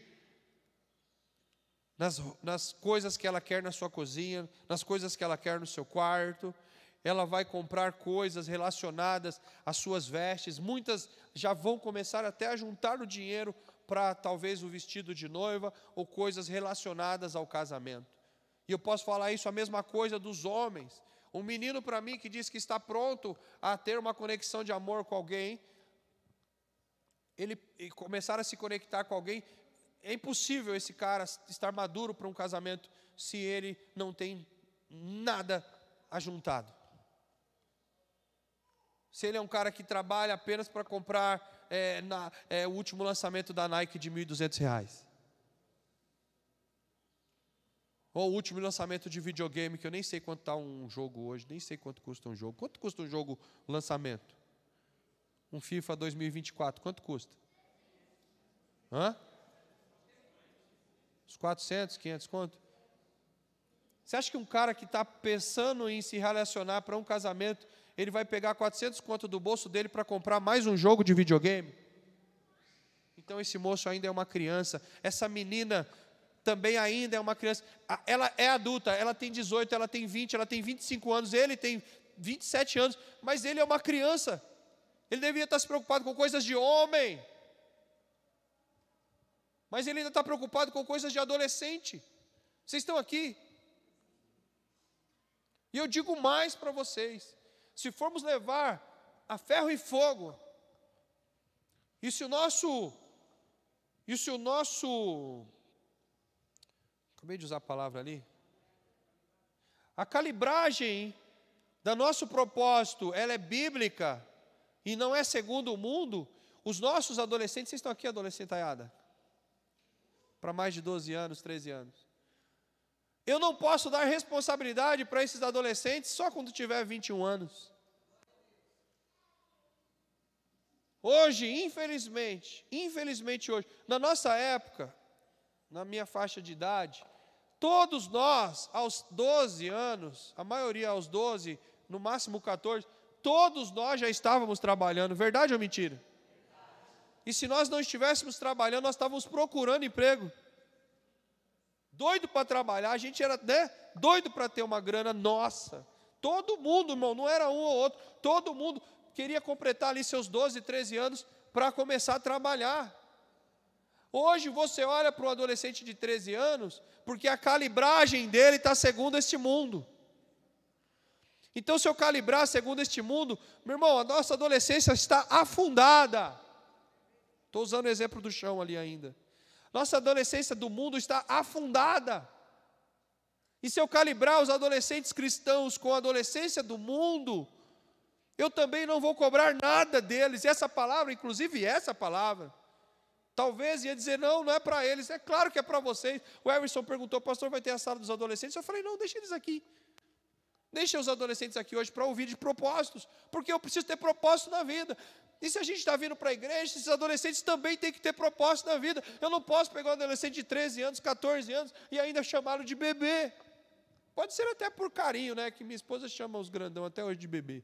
nas coisas que ela quer na sua cozinha, nas coisas que ela quer no seu quarto. Ela vai comprar coisas relacionadas às suas vestes. Muitas já vão começar até a juntar o dinheiro para talvez o vestido de noiva ou coisas relacionadas ao casamento. E eu posso falar isso a mesma coisa dos homens. Um menino para mim que diz que está pronto a ter uma conexão de amor com alguém, ele começar a se conectar com alguém, é impossível esse cara estar maduro para um casamento se ele não tem nada ajuntado. Se ele é um cara que trabalha apenas para comprar o último lançamento da Nike de R$1.200. Ou o último lançamento de videogame, que eu nem sei quanto está um jogo hoje, nem sei quanto custa um jogo. Quanto custa um jogo lançamento? Um FIFA 2024, quanto custa? Hã? Uns 400, 500 conto? Você acha que um cara que está pensando em se relacionar para um casamento, ele vai pegar 400 conto do bolso dele para comprar mais um jogo de videogame? Então esse moço ainda é uma criança, essa menina também ainda é uma criança, ela é adulta, ela tem 18, ela tem 20, ela tem 25 anos, ele tem 27 anos, mas ele é uma criança, ele devia estar se preocupado com coisas de homem, mas ele ainda está preocupado com coisas de adolescente. Vocês estão aqui? E eu digo mais para vocês, se formos levar a ferro e fogo, e se o nosso, acabei de usar a palavra ali, a calibragem do nosso propósito, ela é bíblica, e não é segundo o mundo, os nossos adolescentes, vocês estão aqui, adolescentaiada? Para mais de 12 anos, 13 anos. Eu não posso dar responsabilidade para esses adolescentes só quando tiver 21 anos. Hoje, infelizmente hoje, na nossa época, na minha faixa de idade, todos nós, aos 12 anos, a maioria aos 12, no máximo 14, todos nós já estávamos trabalhando, verdade ou mentira? E se nós não estivéssemos trabalhando, nós estávamos procurando emprego. Doido para trabalhar, a gente era doido para ter uma grana nossa. Todo mundo, irmão, não era um ou outro, todo mundo queria completar ali seus 12, 13 anos para começar a trabalhar. Hoje você olha para um adolescente de 13 anos, porque a calibragem dele está segundo este mundo. Então, se eu calibrar segundo este mundo, meu irmão, a nossa adolescência está afundada. Estou usando o exemplo do chão ali ainda. Nossa adolescência do mundo está afundada. E se eu calibrar os adolescentes cristãos com a adolescência do mundo, eu também não vou cobrar nada deles. E essa palavra, inclusive essa palavra, talvez ia dizer, não é para eles. É claro que é para vocês. O Everson perguntou, pastor, vai ter a sala dos adolescentes? Eu falei, não, deixa eles aqui. Deixa os adolescentes aqui hoje para ouvir de propósitos, porque eu preciso ter propósito na vida. E se a gente está vindo para a igreja, esses adolescentes também têm que ter propósito na vida. Eu não posso pegar um adolescente de 13 anos, 14 anos e ainda chamá-lo de bebê. Pode ser até por carinho, né? Que minha esposa chama os grandão até hoje de bebê.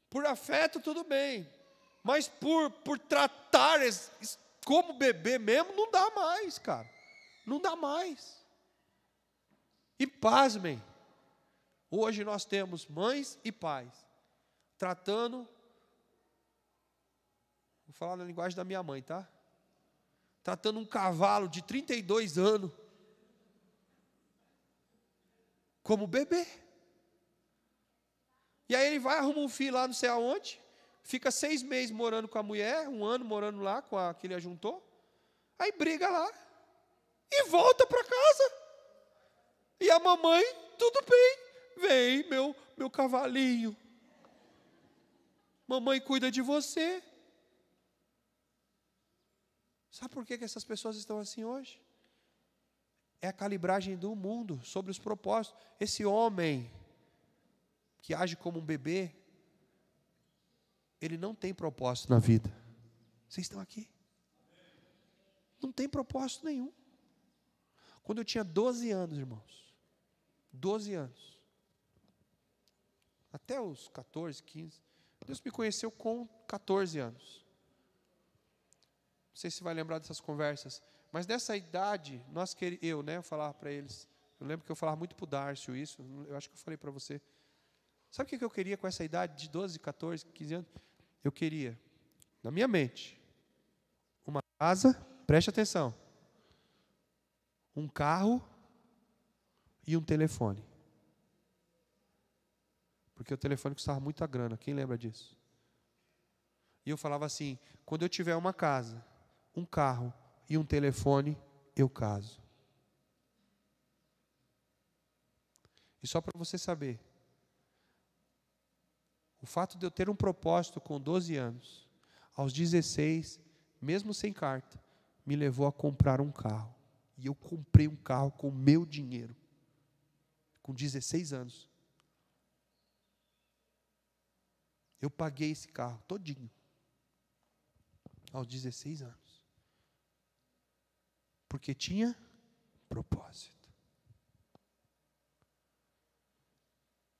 Por afeto, tudo bem. Mas por tratar como bebê mesmo, não dá mais, cara. Não dá mais. E pasmem, hoje nós temos mães e pais tratando, vou falar na linguagem da minha mãe, tá? Tratando um cavalo de 32 anos como bebê. E aí ele vai, arruma um filho lá não sei aonde, fica 6 meses morando com a mulher, 1 ano morando lá com a que ele ajuntou, aí briga lá e volta para casa. E a mamãe, tudo bem, vem meu cavalinho. Mamãe cuida de você. Sabe por que essas pessoas estão assim hoje? É a calibragem do mundo sobre os propósitos. Esse homem que age como um bebê, ele não tem propósito na vida. Vocês estão aqui? Não tem propósito nenhum. Quando eu tinha 12 anos, irmãos, 12 anos, até os 14, 15, Deus me conheceu com 14 anos. Não sei se vai lembrar dessas conversas, mas nessa idade, eu falava para eles, eu lembro que eu falava muito para o Dárcio isso, eu acho que eu falei para você. Sabe o que eu queria com essa idade de 12, 14, 15 anos? Eu queria, na minha mente, uma casa, preste atenção, um carro e um telefone. Porque o telefone custava muita grana, quem lembra disso? E eu falava assim, quando eu tiver uma casa, um carro e um telefone, eu caso. E só para você saber, o fato de eu ter um propósito com 12 anos, aos 16, mesmo sem carta, me levou a comprar um carro. E eu comprei um carro com o meu dinheiro, com 16 anos. Eu paguei esse carro todinho, aos 16 anos. Porque tinha propósito.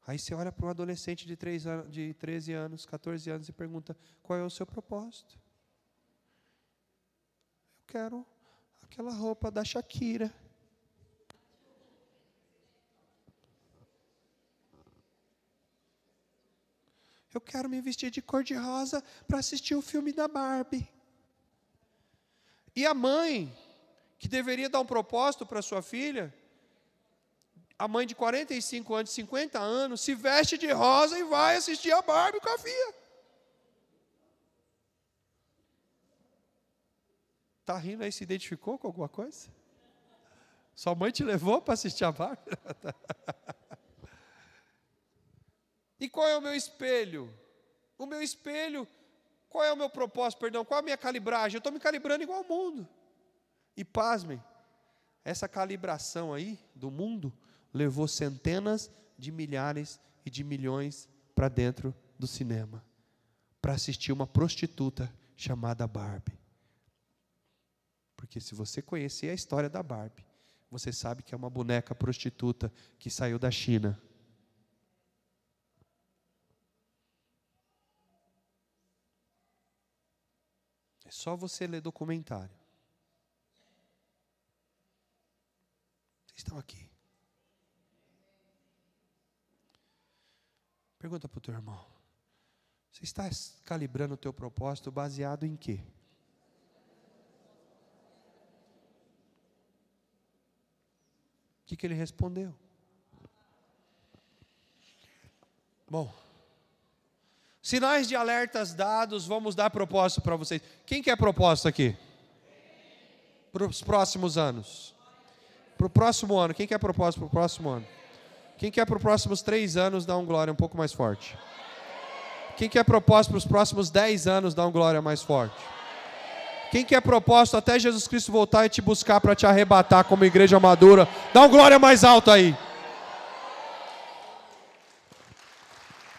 Aí você olha para um adolescente de 13 anos, 14 anos e pergunta: qual é o seu propósito? Eu quero aquela roupa da Shakira. Eu quero me vestir de cor-de-rosa para assistir o filme da Barbie. E a mãe, que deveria dar um propósito para sua filha, a mãe de 45 anos, 50 anos, se veste de rosa e vai assistir a Barbie com a filha. Está rindo aí, se identificou com alguma coisa? Sua mãe te levou para assistir a Barbie? E qual é o meu espelho? O meu espelho, qual é o meu propósito, perdão? Qual é a minha calibragem? Eu estou me calibrando igual ao mundo. E pasmem, essa calibração aí do mundo levou centenas de milhares e de milhões para dentro do cinema, para assistir uma prostituta chamada Barbie. Porque se você conhecer a história da Barbie, você sabe que é uma boneca prostituta que saiu da China. É só você ler documentário. Vocês estão aqui. Pergunta para o teu irmão. Você está calibrando o teu propósito baseado em quê? O que ele respondeu? Bom, sinais de alertas dados, vamos dar propósito para vocês. Quem quer propósito aqui? Para os próximos anos. Para o próximo ano. Quem quer propósito para o próximo ano? Quem quer para os próximos 3 anos, dá um glória um pouco mais forte. Quem quer propósito para os próximos 10 anos, dá um glória mais forte. Quem quer propósito até Jesus Cristo voltar e te buscar para te arrebatar como igreja madura, dá um glória mais alto aí.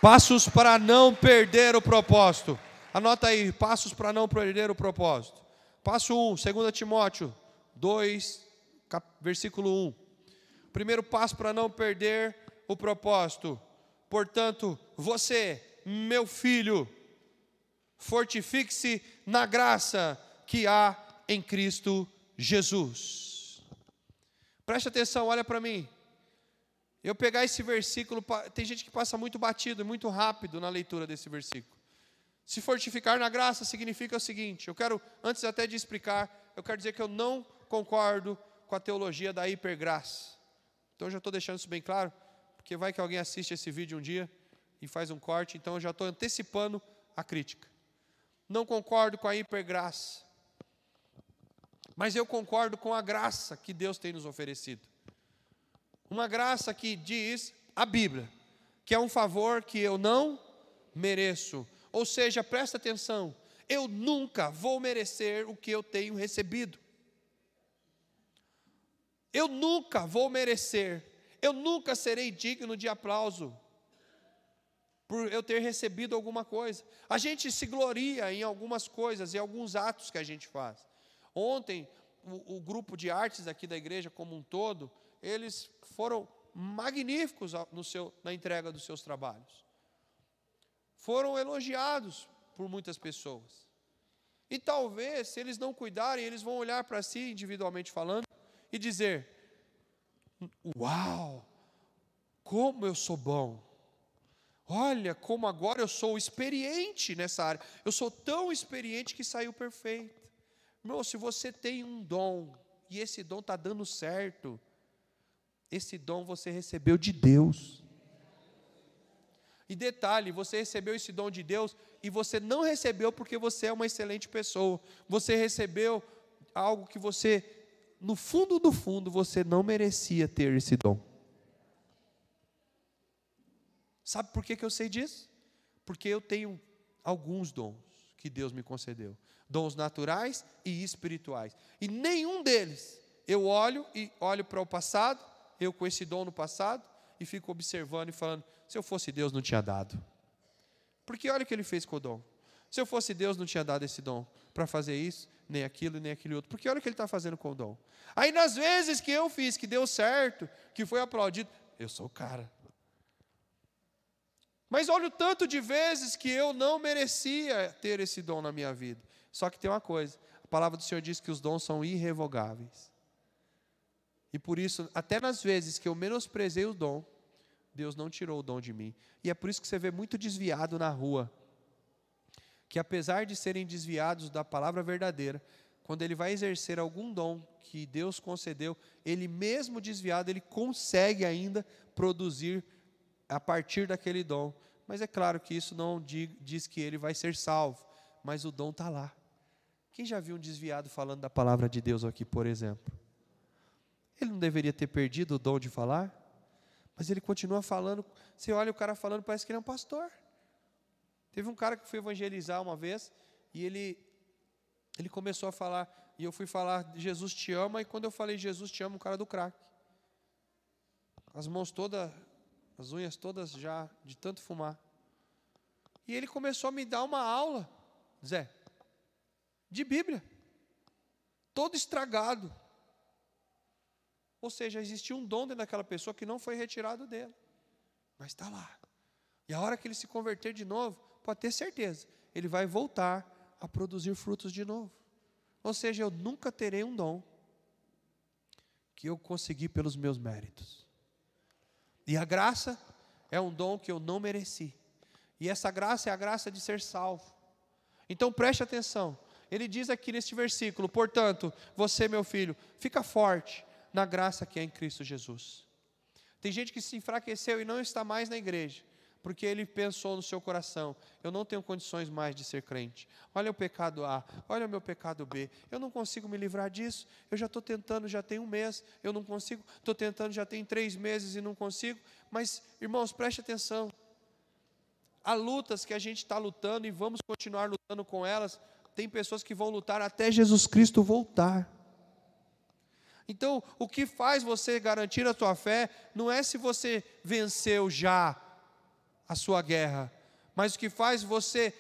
Passos para não perder o propósito. Anota aí, passos para não perder o propósito. Passo 1, 2 Timóteo 2, versículo 1. Primeiro passo para não perder o propósito. Portanto, você, meu filho, fortifique-se na graça que há em Cristo Jesus. Preste atenção, olha para mim. Eu pegar esse versículo, tem gente que passa muito batido, muito rápido na leitura desse versículo. Se fortificar na graça significa o seguinte, eu quero, antes até de explicar, eu quero dizer que eu não concordo com a teologia da hipergraça. Então eu já estou deixando isso bem claro, porque vai que alguém assiste esse vídeo um dia e faz um corte, então eu já estou antecipando a crítica. Não concordo com a hipergraça, mas eu concordo com a graça que Deus tem nos oferecido. Uma graça que diz a Bíblia, que é um favor que eu não mereço. Ou seja, presta atenção, eu nunca vou merecer o que eu tenho recebido. Eu nunca vou merecer, eu nunca serei digno de aplauso por eu ter recebido alguma coisa. A gente se gloria em algumas coisas, em alguns atos que a gente faz. Ontem, o grupo de artes aqui da igreja como um todo, eles foram magníficos na entrega dos seus trabalhos. Foram elogiados por muitas pessoas. E talvez, se eles não cuidarem, eles vão olhar para si, individualmente falando, e dizer: uau, como eu sou bom. Olha como agora eu sou experiente nessa área. Eu sou tão experiente que saiu perfeito. Irmão, se você tem um dom, e esse dom está dando certo, esse dom você recebeu de Deus. E detalhe, você recebeu esse dom de Deus, e você não recebeu porque você é uma excelente pessoa. Você recebeu algo que você, no fundo do fundo, você não merecia ter esse dom. Sabe por que eu sei disso? Porque eu tenho alguns dons que Deus me concedeu. Dons naturais e espirituais. E nenhum deles, eu olho para o passado, eu com esse dom no passado, e fico observando e falando, se eu fosse Deus não tinha dado. Porque olha o que ele fez com o dom. Se eu fosse Deus, não tinha dado esse dom para fazer isso, nem aquilo, nem aquele outro. Porque olha o que ele está fazendo com o dom. Aí nas vezes que eu fiz, que deu certo, que foi aplaudido, eu sou o cara. Mas olha o tanto de vezes que eu não merecia ter esse dom na minha vida. Só que tem uma coisa, a palavra do Senhor diz que os dons são irrevogáveis. E por isso, até nas vezes que eu menosprezei o dom, Deus não tirou o dom de mim. E é por isso que você vê muito desviado na rua, que apesar de serem desviados da palavra verdadeira, quando ele vai exercer algum dom que Deus concedeu, ele mesmo desviado, ele consegue ainda produzir a partir daquele dom. Mas é claro que isso não diz que ele vai ser salvo, mas o dom está lá. Quem já viu um desviado falando da palavra de Deus aqui, por exemplo? Ele não deveria ter perdido o dom de falar? Mas ele continua falando. Você olha o cara falando, parece que ele é um pastor. Teve um cara que foi evangelizar uma vez, e ele começou a falar, e eu fui falar, Jesus te ama, e quando eu falei Jesus te ama, o cara do crack. As mãos todas, as unhas todas já de tanto fumar. E ele começou a me dar uma aula, Zé, de Bíblia, todo estragado. Ou seja, existia um dom dentro daquela pessoa que não foi retirado dele, mas está lá. E a hora que ele se converter de novo, pode ter certeza, ele vai voltar a produzir frutos de novo. Ou seja, eu nunca terei um dom que eu consegui pelos meus méritos. E a graça é um dom que eu não mereci. E essa graça é a graça de ser salvo. Então preste atenção. Ele diz aqui neste versículo, portanto, você, meu filho, fica forte na graça que é em Cristo Jesus. Tem gente que se enfraqueceu e não está mais na igreja, porque ele pensou no seu coração, eu não tenho condições mais de ser crente. Olha o pecado A, olha o meu pecado B, eu não consigo me livrar disso, eu já estou tentando, já tem um mês, eu não consigo, estou tentando, já tem 3 meses e não consigo. Mas, irmãos, preste atenção, há lutas que a gente está lutando e vamos continuar lutando com elas. Tem pessoas que vão lutar até Jesus Cristo voltar. Então, o que faz você garantir a sua fé, não é se você venceu já a sua guerra, mas o que faz você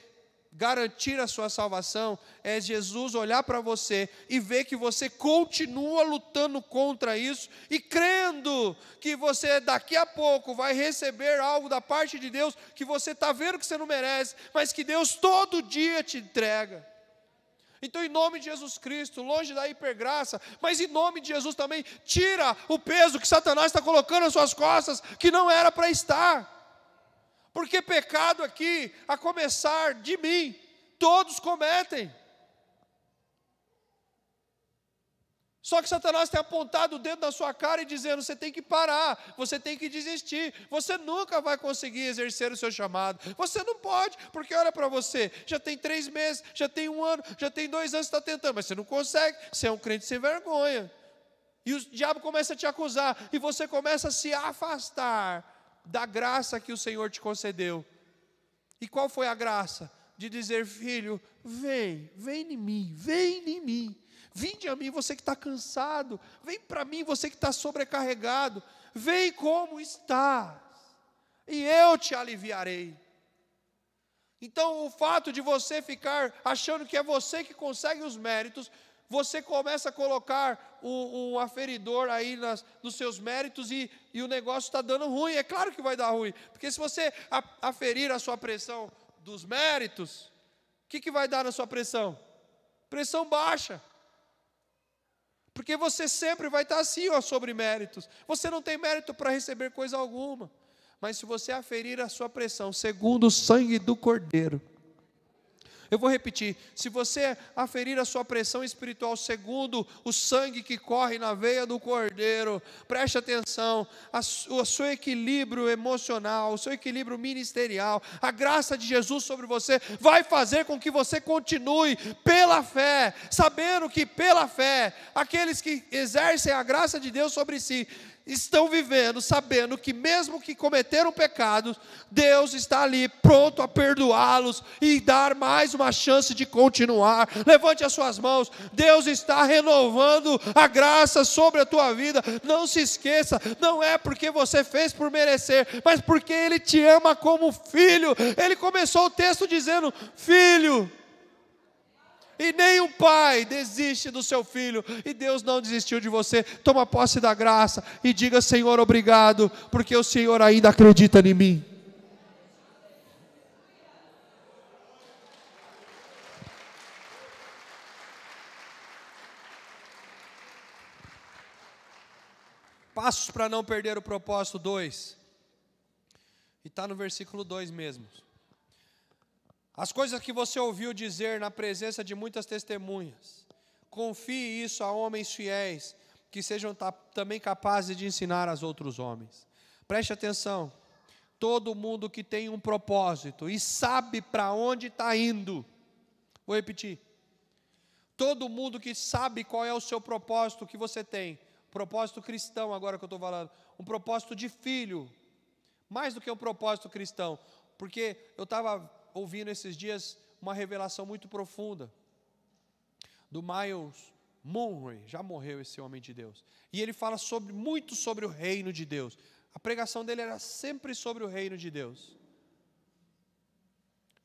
garantir a sua salvação, é Jesus olhar para você e ver que você continua lutando contra isso, e crendo que você daqui a pouco vai receber algo da parte de Deus, que você está vendo que você não merece, mas que Deus todo dia te entrega. Então, em nome de Jesus Cristo, longe da hipergraça, mas em nome de Jesus também, tira o peso que Satanás está colocando nas suas costas, que não era para estar. Porque pecado aqui, a começar de mim, todos cometem. Só que Satanás tem apontado o dedo na sua cara e dizendo, você tem que parar, você tem que desistir, você nunca vai conseguir exercer o seu chamado, você não pode, porque olha para você, já tem 3 meses, já tem 1 ano, já tem 2 anos que está tentando, mas você não consegue, você é um crente sem vergonha. E o diabo começa a te acusar, e você começa a se afastar da graça que o Senhor te concedeu. E qual foi a graça? De dizer, filho, vem em mim, vinde a mim você que está cansado, vem para mim você que está sobrecarregado, vem como estás, e eu te aliviarei. Então o fato de você ficar achando que é você que consegue os méritos, você começa a colocar um aferidor aí nos seus méritos e o negócio está dando ruim. É claro que vai dar ruim, porque se você aferir a sua pressão dos méritos, o que vai dar na sua pressão? Pressão baixa. Porque você sempre vai estar acima sobre méritos. Você não tem mérito para receber coisa alguma. Mas se você aferir a sua pressão segundo o sangue do Cordeiro, eu vou repetir, se você aferir a sua pressão espiritual segundo o sangue que corre na veia do Cordeiro, preste atenção, o seu equilíbrio emocional, o seu equilíbrio ministerial, a graça de Jesus sobre você, vai fazer com que você continue pela fé, sabendo que pela fé, aqueles que exercem a graça de Deus sobre si, estão vivendo sabendo que mesmo que cometeram pecados, Deus está ali pronto a perdoá-los e dar mais uma chance de continuar. Levante as suas mãos. Deus está renovando a graça sobre a tua vida. Não se esqueça, não é porque você fez por merecer, mas porque Ele te ama como filho. Ele começou o texto dizendo: filho. E nem um pai desiste do seu filho, e Deus não desistiu de você. Toma posse da graça e diga: Senhor, obrigado, porque o Senhor ainda acredita em mim. Passos para não perder o propósito 2, e está no versículo 2 mesmo. As coisas que você ouviu dizer na presença de muitas testemunhas, confie isso a homens fiéis, que sejam também capazes de ensinar aos outros homens. Preste atenção, todo mundo que tem um propósito e sabe para onde está indo, vou repetir, todo mundo que sabe qual é o seu propósito que você tem, propósito cristão agora que eu estou falando, um propósito de filho, mais do que um propósito cristão, porque eu estava ouvindo esses dias uma revelação muito profunda do Miles Monroe. Já morreu esse homem de Deus, e ele fala muito sobre o reino de Deus. A pregação dele era sempre sobre o reino de Deus,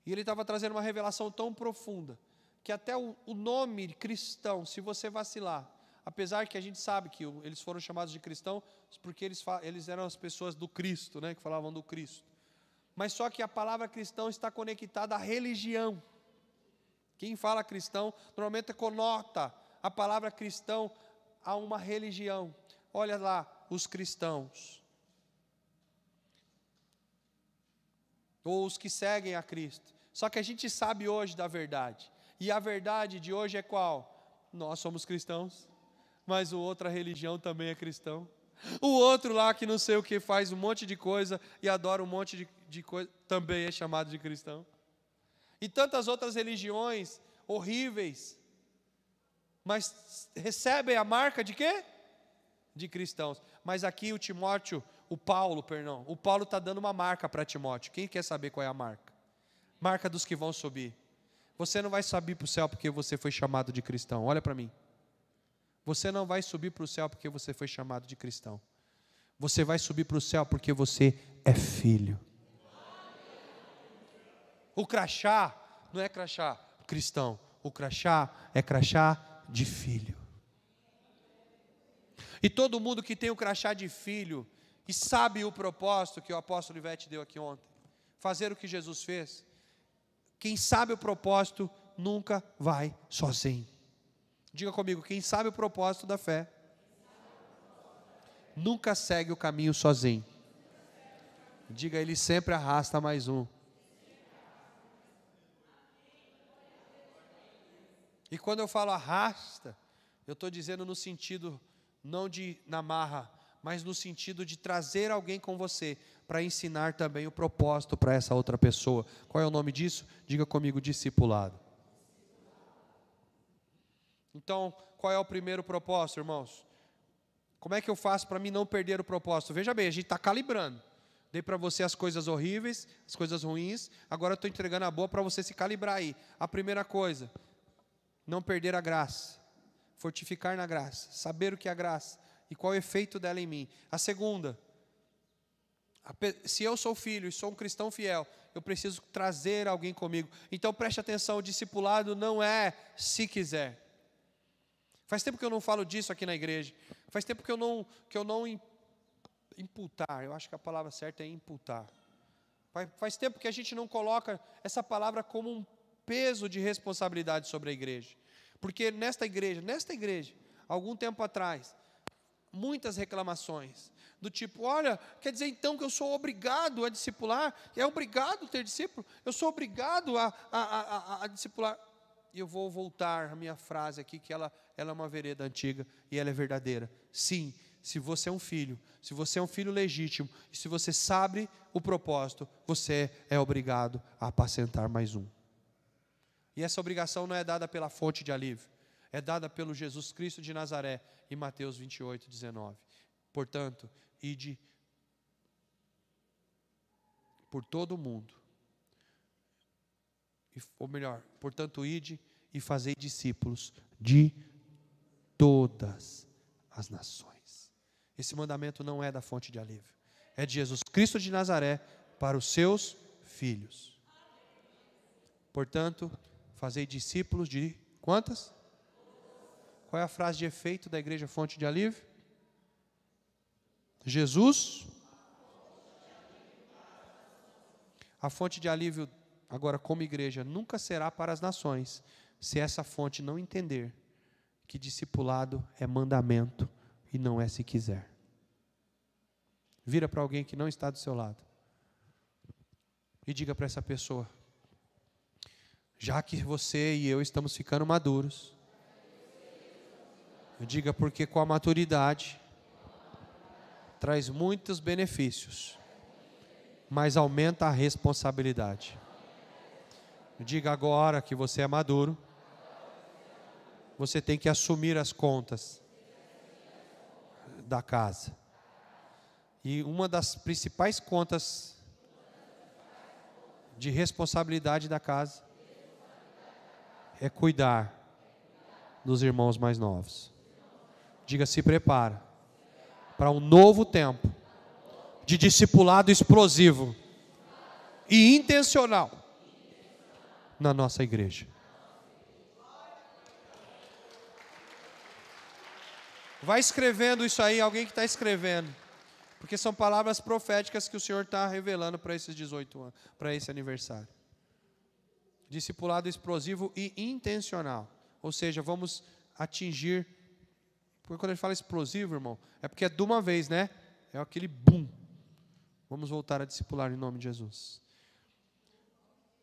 e ele estava trazendo uma revelação tão profunda, que até o nome cristão, se você vacilar, apesar que a gente sabe que eles foram chamados de cristãos, porque eles eram as pessoas do Cristo, né, que falavam do Cristo, mas só que a palavra cristão está conectada à religião. Quem fala cristão, normalmente conota a palavra cristão a uma religião. Olha lá, os cristãos, ou os que seguem a Cristo. Só que a gente sabe hoje da verdade, e a verdade de hoje é qual? Nós somos cristãos, mas o outra religião também é cristão. O outro lá que não sei o que faz um monte de coisa e adora um monte de coisa, também é chamado de cristão. E tantas outras religiões horríveis, mas recebem a marca de quê? De cristãos. Mas aqui o Paulo está dando uma marca para Timóteo. Quem quer saber qual é a marca? Marca dos que vão subir. Você não vai subir para o céu porque você foi chamado de cristão. Olha para mim. Você não vai subir para o céu porque você foi chamado de cristão. Você vai subir para o céu porque você é filho. O crachá não é crachá cristão. O crachá é crachá de filho. E todo mundo que tem o crachá de filho e sabe o propósito que o apóstolo Ivete deu aqui ontem, fazer o que Jesus fez, quem sabe o propósito nunca vai sozinho. Diga comigo, quem sabe o propósito da fé nunca segue o caminho sozinho. Diga, ele sempre arrasta mais um. E quando eu falo arrasta, eu estou dizendo no sentido não de na marra, mas no sentido de trazer alguém com você para ensinar também o propósito para essa outra pessoa. Qual é o nome disso? Diga comigo, discipulado. Então, qual é o primeiro propósito, irmãos? Como é que eu faço para mim não perder o propósito? Veja bem, a gente está calibrando. Dei para você as coisas horríveis, as coisas ruins, agora eu estou entregando a boa para você se calibrar aí. A primeira coisa, não perder a graça, fortificar na graça, saber o que é a graça e qual é o efeito dela em mim. A segunda, se eu sou filho e sou um cristão fiel, eu preciso trazer alguém comigo. Então preste atenção, o discipulado não é se quiser. Faz tempo que eu não falo disso aqui na igreja. Faz tempo que eu não imputar, eu acho que a palavra certa é imputar. Faz tempo que a gente não coloca essa palavra como um peso de responsabilidade sobre a igreja. Porque nesta igreja, algum tempo atrás, muitas reclamações, do tipo, olha, quer dizer então que eu sou obrigado a discipular? É obrigado ter discípulo? Eu sou obrigado a discipular? E eu vou voltar a minha frase aqui, que ela é uma vereda antiga e ela é verdadeira. Sim, se você é um filho, se você é um filho legítimo, e se você sabe o propósito, você é obrigado a apacentar mais um. E essa obrigação não é dada pela fonte de alívio, é dada pelo Jesus Cristo de Nazaré, em Mateus 28, 19. Portanto, ide por todo o mundo. Ou melhor, portanto, ide e fazei discípulos de todas as nações. Esse mandamento não é da fonte de alívio. É de Jesus Cristo de Nazaré para os seus filhos. Portanto, fazei discípulos de quantas? Qual é a frase de efeito da igreja fonte de alívio? Jesus. A fonte de alívio, agora como igreja, nunca será para as nações, se essa fonte não entender que discipulado é mandamento e não é se quiser. Vira para alguém que não está do seu lado e diga para essa pessoa: já que você e eu estamos ficando maduros, diga, porque com a maturidade traz muitos benefícios, mas aumenta a responsabilidade. Diga, agora que você é maduro, você tem que assumir as contas da casa. E uma das principais contas de responsabilidade da casa é cuidar dos irmãos mais novos. Diga, se prepara para um novo tempo de discipulado explosivo e intencional na nossa igreja. Vai escrevendo isso aí, alguém que está escrevendo, porque são palavras proféticas que o Senhor está revelando para esses 18 anos, para esse aniversário. Discipulado explosivo e intencional, ou seja, vamos atingir, porque quando ele fala explosivo, irmão, é porque é de uma vez, né? É aquele boom. Vamos voltar a discipular em nome de Jesus.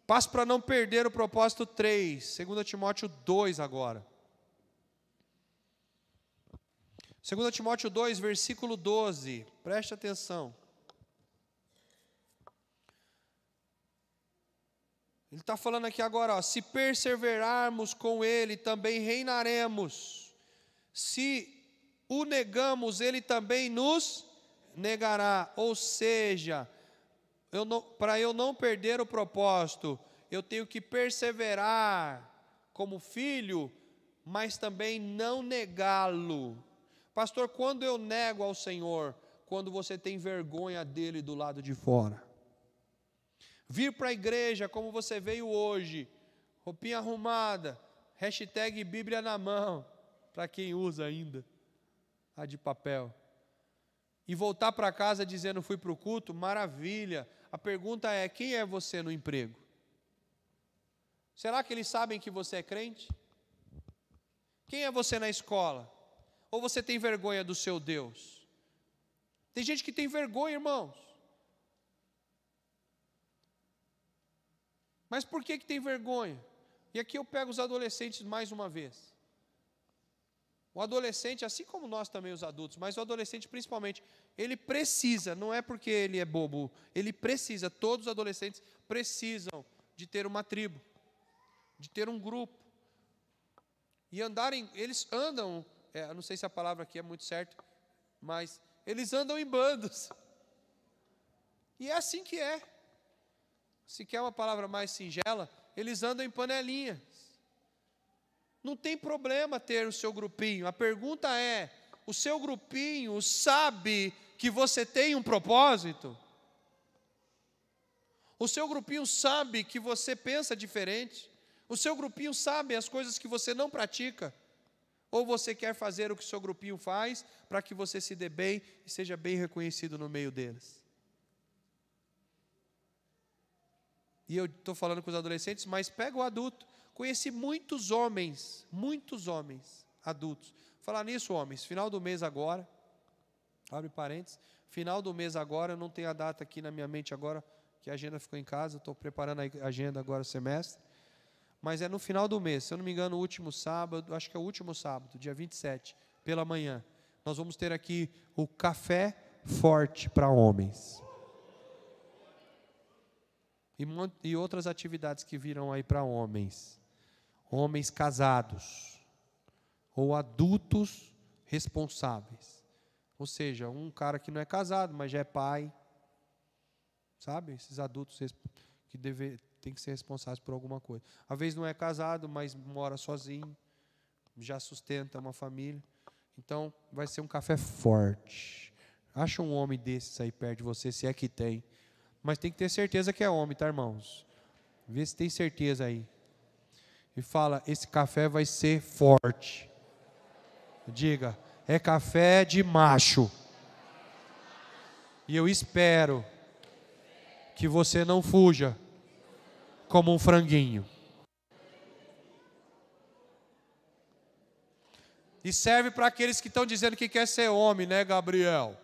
Passo para não perder o propósito 3, 2 Timóteo 2 agora. 2 Timóteo 2, versículo 12, preste atenção. Ele está falando aqui agora, ó, se perseverarmos com Ele, também reinaremos. Se o negamos, Ele também nos negará. Ou seja, para eu não perder o propósito, eu tenho que perseverar como filho, mas também não negá-lo. Pastor, quando eu nego ao Senhor? Quando você tem vergonha dele do lado de fora. Vir para a igreja como você veio hoje, roupinha arrumada, hashtag Bíblia na mão, para quem usa ainda, a de papel. E voltar para casa dizendo fui para o culto, maravilha. A pergunta é, quem é você no emprego? Será que eles sabem que você é crente? Quem é você na escola? Ou você tem vergonha do seu Deus? Tem gente que tem vergonha, irmãos. Mas por que tem vergonha? E aqui eu pego os adolescentes mais uma vez. O adolescente, assim como nós também os adultos, mas o adolescente principalmente, ele precisa, não é porque ele é bobo, ele precisa, todos os adolescentes precisam de ter uma tribo, de ter um grupo. E andarem, eles andam, não sei se a palavra aqui é muito certa, mas eles andam em bandos. E é assim que é. Se quer uma palavra mais singela, eles andam em panelinhas. Não tem problema ter o seu grupinho. A pergunta é, o seu grupinho sabe que você tem um propósito? O seu grupinho sabe que você pensa diferente? O seu grupinho sabe as coisas que você não pratica? Ou você quer fazer o que o seu grupinho faz para que você se dê bem e seja bem reconhecido no meio deles? E eu estou falando com os adolescentes, mas pega o adulto. Conheci muitos homens adultos. Falar nisso, homens, final do mês agora, abre parênteses, final do mês agora, eu não tenho a data aqui na minha mente agora, que a agenda ficou em casa, estou preparando a agenda agora, semestre, mas é no final do mês, se eu não me engano, o último sábado, acho que é o último sábado, dia 27, pela manhã, nós vamos ter aqui o café forte para homens. E outras atividades que virão aí para homens. Homens casados ou adultos responsáveis. Ou seja, um cara que não é casado, mas já é pai. Sabe? Esses adultos que tem que ser responsáveis por alguma coisa. Às vezes não é casado, mas mora sozinho, já sustenta uma família. Então, vai ser um café forte. Acha um homem desses aí perto de você, se é que tem. Mas tem que ter certeza que é homem, tá, irmãos? Vê se tem certeza aí. E fala, esse café vai ser forte. Diga, é café de macho. E eu espero que você não fuja como um franguinho. E serve para aqueles que estão dizendo que quer ser homem, né, Gabriel?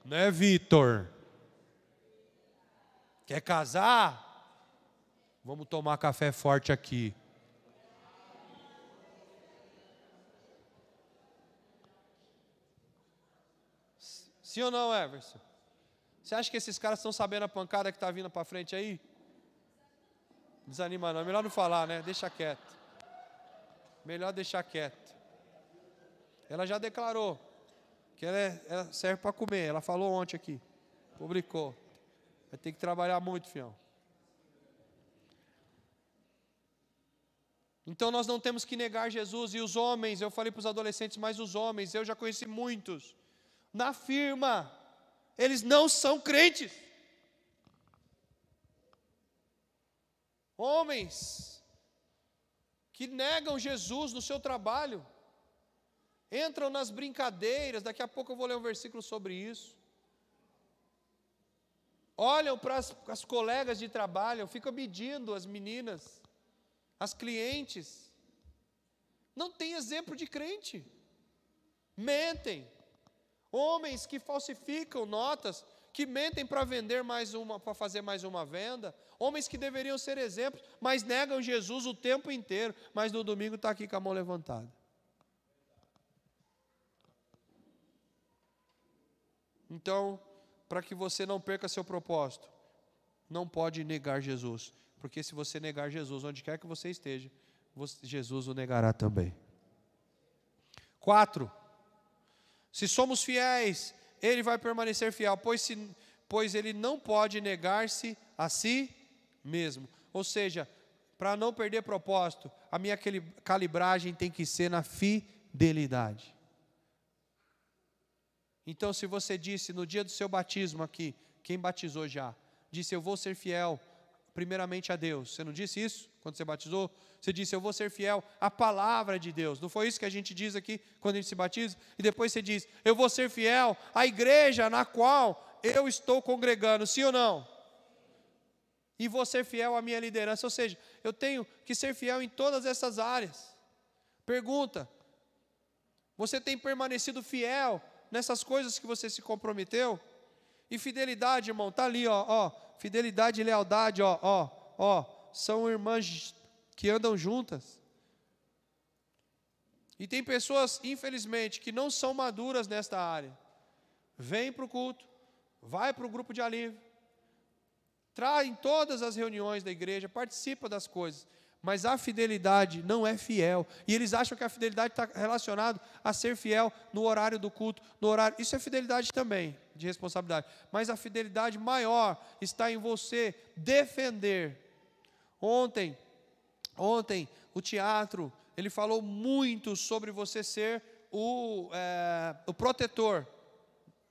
Né, Vitor? Quer casar? Vamos tomar café forte aqui. Sim ou não, Everson? Você acha que esses caras estão sabendo a pancada que está vindo para frente aí? Desanima não, é melhor não falar, né? Deixa quieto. Melhor deixar quieto. Ela já declarou que ela serve para comer. Ela falou ontem aqui. Publicou. Vai ter que trabalhar muito, fião. Então nós não temos que negar Jesus. E os homens, eu falei para os adolescentes, mas os homens, eu já conheci muitos. Na firma, eles não são crentes. Homens que negam Jesus no seu trabalho, entram nas brincadeiras, daqui a pouco eu vou ler um versículo sobre isso. Olham para as colegas de trabalho, ficam medindo as meninas, as clientes. Não tem exemplo de crente. Mentem. Homens que falsificam notas, que mentem para vender para fazer mais uma venda. Homens que deveriam ser exemplos, mas negam Jesus o tempo inteiro, mas no domingo está aqui com a mão levantada. Então, para que você não perca seu propósito, não pode negar Jesus, porque se você negar Jesus, onde quer que você esteja, Jesus o negará também. 4. Se somos fiéis, Ele vai permanecer fiel, pois Ele não pode negar-se a si mesmo. Ou seja, para não perder propósito, a minha calibragem tem que ser na fidelidade. Então, se você disse no dia do seu batismo aqui, quem batizou já, disse eu vou ser fiel primeiramente a Deus. Você não disse isso quando você batizou? Você disse eu vou ser fiel à palavra de Deus. Não foi isso que a gente diz aqui quando a gente se batiza? E depois você diz eu vou ser fiel à igreja na qual eu estou congregando. Sim ou não? E vou ser fiel à minha liderança. Ou seja, eu tenho que ser fiel em todas essas áreas. Pergunta: você tem permanecido fiel nessas coisas que você se comprometeu? E fidelidade, irmão, está ali, ó, fidelidade e lealdade, são irmãs que andam juntas. E tem pessoas, infelizmente, que não são maduras nesta área. Vem para o culto, vai para o grupo de alívio, traz em todas as reuniões da igreja, participa das coisas, mas a fidelidade não é fiel. E eles acham que a fidelidade está relacionada a ser fiel no horário do culto, no horário. Isso é fidelidade também, de responsabilidade. Mas a fidelidade maior está em você defender. Ontem, o teatro, ele falou muito sobre você ser o protetor,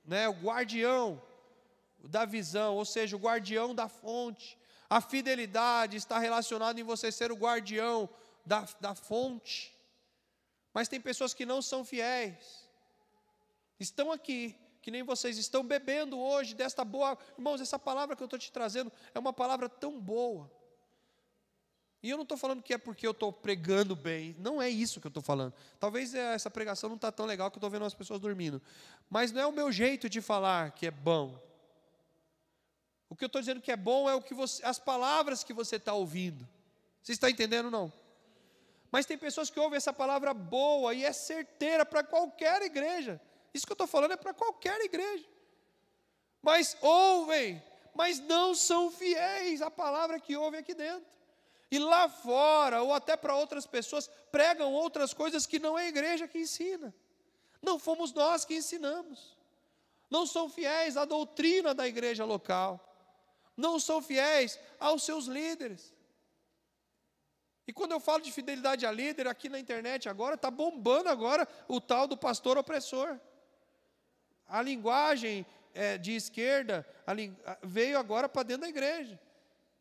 né, o guardião da visão, ou seja, o guardião da fonte. A fidelidade está relacionada em você ser o guardião da fonte. Mas tem pessoas que não são fiéis. Estão aqui, que nem vocês estão bebendo hoje desta boa... Irmãos, essa palavra que eu estou te trazendo é uma palavra tão boa. E eu não estou falando que é porque eu estou pregando bem. Não é isso que eu estou falando. Talvez essa pregação não está tão legal que eu estou vendo as pessoas dormindo. Mas não é o meu jeito de falar que é bom. O que eu estou dizendo que é bom é as palavras que você está ouvindo. Você está entendendo ou não? Mas tem pessoas que ouvem essa palavra boa e é certeira para qualquer igreja. Isso que eu estou falando é para qualquer igreja. Mas ouvem, mas não são fiéis à palavra que ouvem aqui dentro. E lá fora, ou até para outras pessoas, pregam outras coisas que não é a igreja que ensina. Não fomos nós que ensinamos. Não são fiéis à doutrina da igreja local. Não são fiéis aos seus líderes. E quando eu falo de fidelidade a líder, aqui na internet agora, está bombando agora o tal do pastor opressor. A linguagem de esquerda veio agora para dentro da igreja.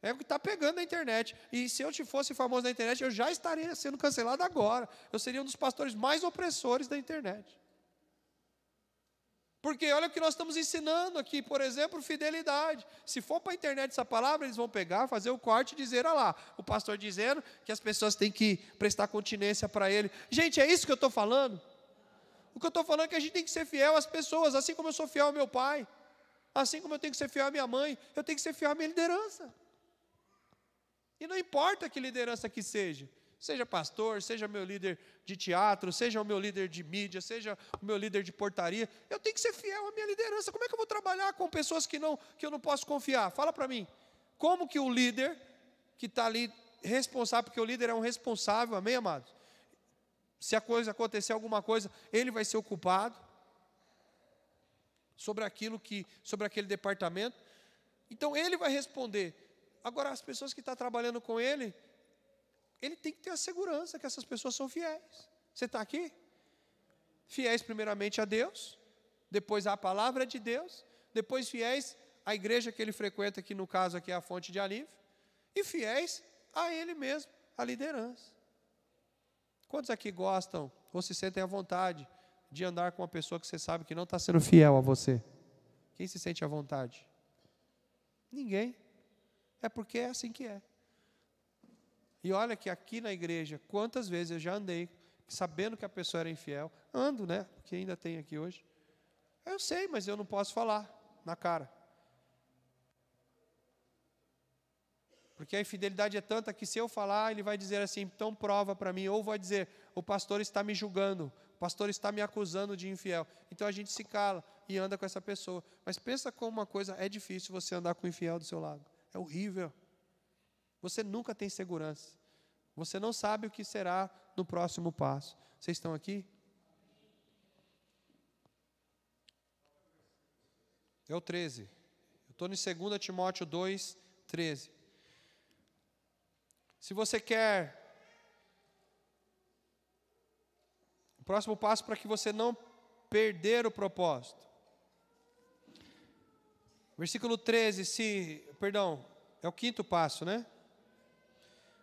É o que está pegando na internet. E se eu fosse famoso na internet, eu já estaria sendo cancelado agora. Eu seria um dos pastores mais opressores da internet. Porque olha o que nós estamos ensinando aqui, por exemplo, fidelidade. Se for para a internet essa palavra, eles vão pegar, fazer o corte e dizer, olha lá, o pastor dizendo que as pessoas têm que prestar continência para ele. Gente, é isso que eu estou falando? O que eu estou falando é que a gente tem que ser fiel às pessoas, assim como eu sou fiel ao meu pai, assim como eu tenho que ser fiel à minha mãe, eu tenho que ser fiel à minha liderança. E não importa que liderança que seja pastor, seja meu líder de teatro, seja o meu líder de mídia, seja o meu líder de portaria, eu tenho que ser fiel à minha liderança. Como é que eu vou trabalhar com pessoas que eu não posso confiar? Fala para mim, como que o líder que está ali responsável, porque o líder é um responsável, amém, amados? Se a coisa acontecer alguma coisa, ele vai ser o culpado sobre aquele departamento. Então ele vai responder. Agora as pessoas que estão trabalhando com ele tem que ter a segurança que essas pessoas são fiéis. Você está aqui? Fiéis primeiramente a Deus, depois à palavra de Deus, depois fiéis à igreja que ele frequenta, que no caso aqui é a fonte de alívio, e fiéis a ele mesmo, a liderança. Quantos aqui gostam ou se sentem à vontade de andar com uma pessoa que você sabe que não está sendo fiel a você? Quem se sente à vontade? Ninguém. É porque é assim que é. E olha que aqui na igreja, quantas vezes eu já andei sabendo que a pessoa era infiel. Ando, né? Porque ainda tem aqui hoje. Eu sei, mas eu não posso falar na cara. Porque a infidelidade é tanta que se eu falar, ele vai dizer assim, então prova para mim. Ou vai dizer, o pastor está me julgando, o pastor está me acusando de infiel. Então a gente se cala e anda com essa pessoa. Mas pensa como uma coisa, é difícil você andar com o infiel do seu lado. É horrível. Você nunca tem segurança. Você não sabe o que será no próximo passo. Vocês estão aqui? É o 13. Eu estou em 2 Timóteo 2, 13. Se você quer o próximo passo para que você não perder o propósito. Versículo 13, é o quinto passo, né?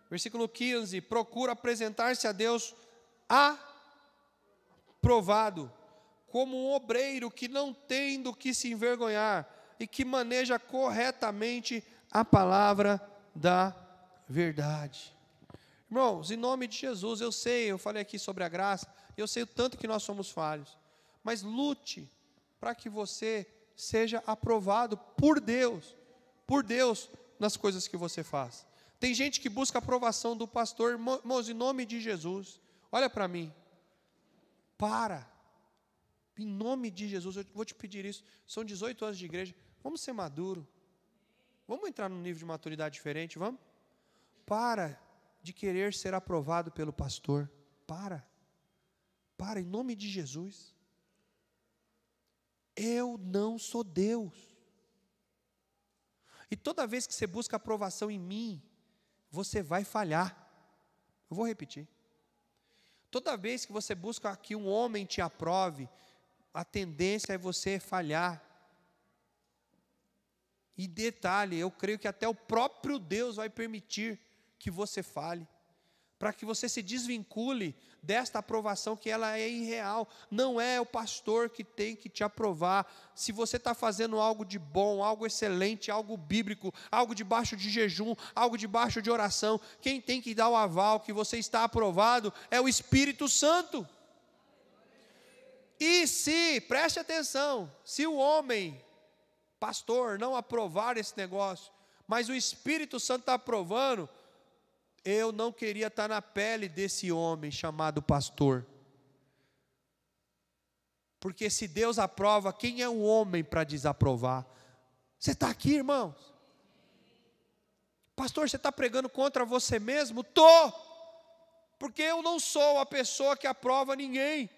Versículo 15, procura apresentar-se a Deus aprovado, como um obreiro que não tem do que se envergonhar e que maneja corretamente a palavra da verdade. Irmãos, em nome de Jesus, eu falei aqui sobre a graça, eu sei o tanto que nós somos falhos, mas lute para que você seja aprovado por Deus nas coisas que você faz. Tem gente que busca a aprovação do pastor, irmãos, em nome de Jesus, olha para mim, em nome de Jesus, eu vou te pedir isso, são 18 anos de igreja, vamos ser maduros, vamos entrar num nível de maturidade diferente, vamos? Para de querer ser aprovado pelo pastor, para, em nome de Jesus, eu não sou Deus, e toda vez que você busca aprovação em mim, você vai falhar. Eu vou repetir. Toda vez que você busca que um homem te aprove, a tendência é você falhar. E detalhe, eu creio que até o próprio Deus vai permitir que você fale, para que você se desvincule desta aprovação que ela é irreal. Não é o pastor que tem que te aprovar. Se você está fazendo algo de bom, algo excelente, algo bíblico, algo debaixo de jejum, algo debaixo de oração, quem tem que dar o aval que você está aprovado é o Espírito Santo. E preste atenção, se o homem, pastor, não aprovar esse negócio, mas o Espírito Santo está aprovando, eu não queria estar na pele desse homem chamado pastor. Porque se Deus aprova, quem é o homem para desaprovar? Você está aqui, irmãos? Pastor, você está pregando contra você mesmo? Estou! Porque eu não sou a pessoa que aprova ninguém.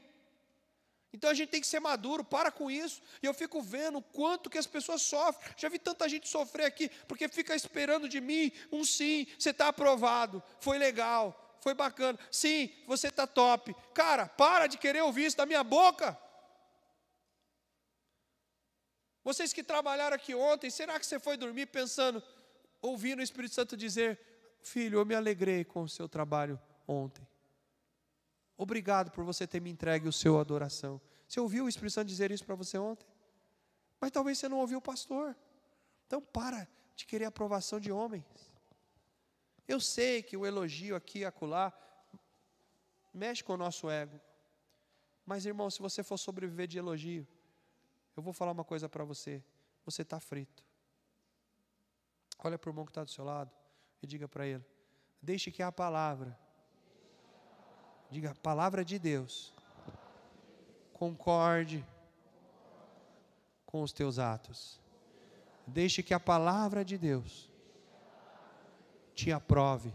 Então a gente tem que ser maduro, para com isso. E eu fico vendo o quanto que as pessoas sofrem. Já vi tanta gente sofrer aqui, porque fica esperando de mim um sim, você está aprovado, foi legal, foi bacana. Sim, você está top. Cara, para de querer ouvir isso da minha boca. Vocês que trabalharam aqui ontem, será que você foi dormir pensando, ouvindo o Espírito Santo dizer: filho, eu me alegrei com o seu trabalho ontem. Obrigado por você ter me entregue o seu adoração. Você ouviu o Espírito Santo dizer isso para você ontem? Mas talvez você não ouviu o pastor. Então para de querer aprovação de homens. Eu sei que o elogio aqui e acolá mexe com o nosso ego. Mas irmão, se você for sobreviver de elogio, eu vou falar uma coisa para você. Você está frito. Olha para o irmão que está do seu lado e diga para ele: deixe que a palavra, diga, a palavra de Deus, concorde com os teus atos. Deixe que a palavra de Deus te aprove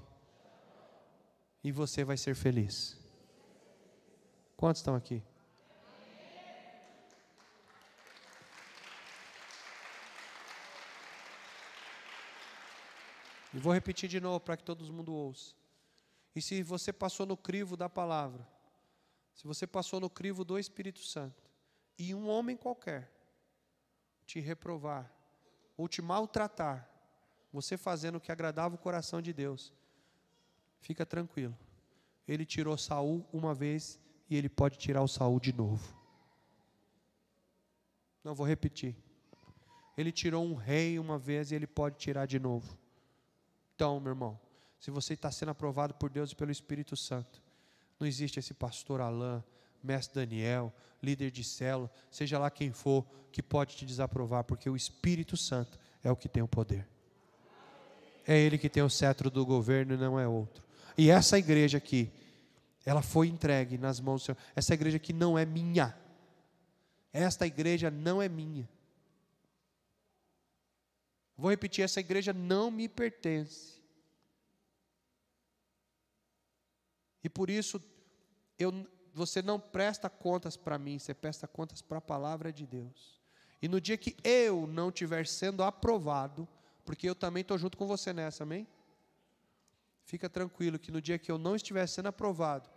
e você vai ser feliz. Quantos estão aqui? E vou repetir de novo para que todo mundo ouça. E se você passou no crivo da palavra, se você passou no crivo do Espírito Santo, e um homem qualquer te reprovar, ou te maltratar, você fazendo o que agradava o coração de Deus, fica tranquilo. Ele tirou Saul uma vez e ele pode tirar o Saul de novo. Não, vou repetir. Ele tirou um rei uma vez e ele pode tirar de novo. Então, meu irmão, se você está sendo aprovado por Deus e pelo Espírito Santo, não existe esse pastor Alain, mestre Daniel, líder de célula, seja lá quem for, que pode te desaprovar, porque o Espírito Santo é o que tem o poder. É Ele que tem o cetro do governo e não é outro. E essa igreja aqui, ela foi entregue nas mãos do Senhor. Essa igreja aqui não é minha. Esta igreja não é minha. Vou repetir, essa igreja não me pertence. E por isso, você não presta contas para mim, você presta contas para a palavra de Deus. E no dia que eu não estiver sendo aprovado, porque eu também estou junto com você nessa, amém? Fica tranquilo que no dia que eu não estiver sendo aprovado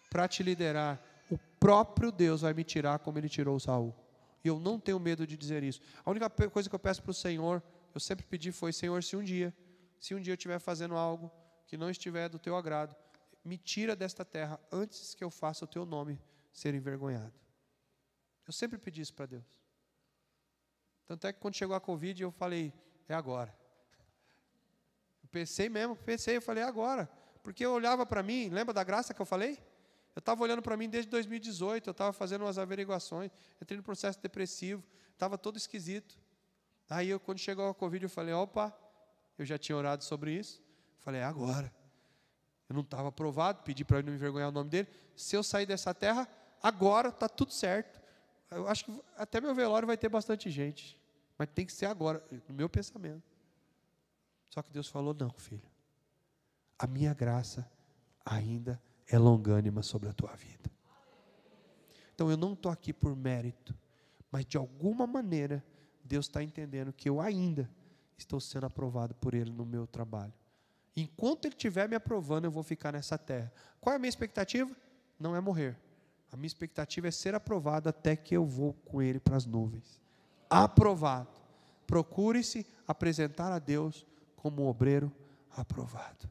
para te liderar, o próprio Deus vai me tirar como Ele tirou Saul. E eu não tenho medo de dizer isso. A única coisa que eu peço para o Senhor, eu sempre pedi foi: Senhor, se um dia eu estiver fazendo algo que não estiver do Teu agrado, me tira desta terra antes que eu faça o Teu nome ser envergonhado. Eu sempre pedi isso para Deus. Tanto é que quando chegou a Covid, eu falei: é agora. Eu falei: é agora. Porque eu olhava para mim, lembra da graça que eu falei? Eu estava olhando para mim desde 2018, eu estava fazendo umas averiguações, entrei no processo depressivo, estava todo esquisito. Aí, quando chegou a Covid, eu falei: opa, eu já tinha orado sobre isso. Falei: é agora. Eu não estava aprovado, pedi para ele não envergonhar o nome dele. Se eu sair dessa terra, agora está tudo certo. Eu acho que até meu velório vai ter bastante gente. Mas tem que ser agora, no meu pensamento. Só que Deus falou: não, filho. A minha graça ainda é longânima sobre a tua vida. Então eu não estou aqui por mérito, mas de alguma maneira Deus está entendendo que eu ainda estou sendo aprovado por Ele no meu trabalho. Enquanto Ele estiver me aprovando, eu vou ficar nessa terra. Qual é a minha expectativa? Não é morrer. A minha expectativa é ser aprovado até que eu vou com Ele para as nuvens. Aprovado. Procure-se apresentar a Deus como um obreiro aprovado.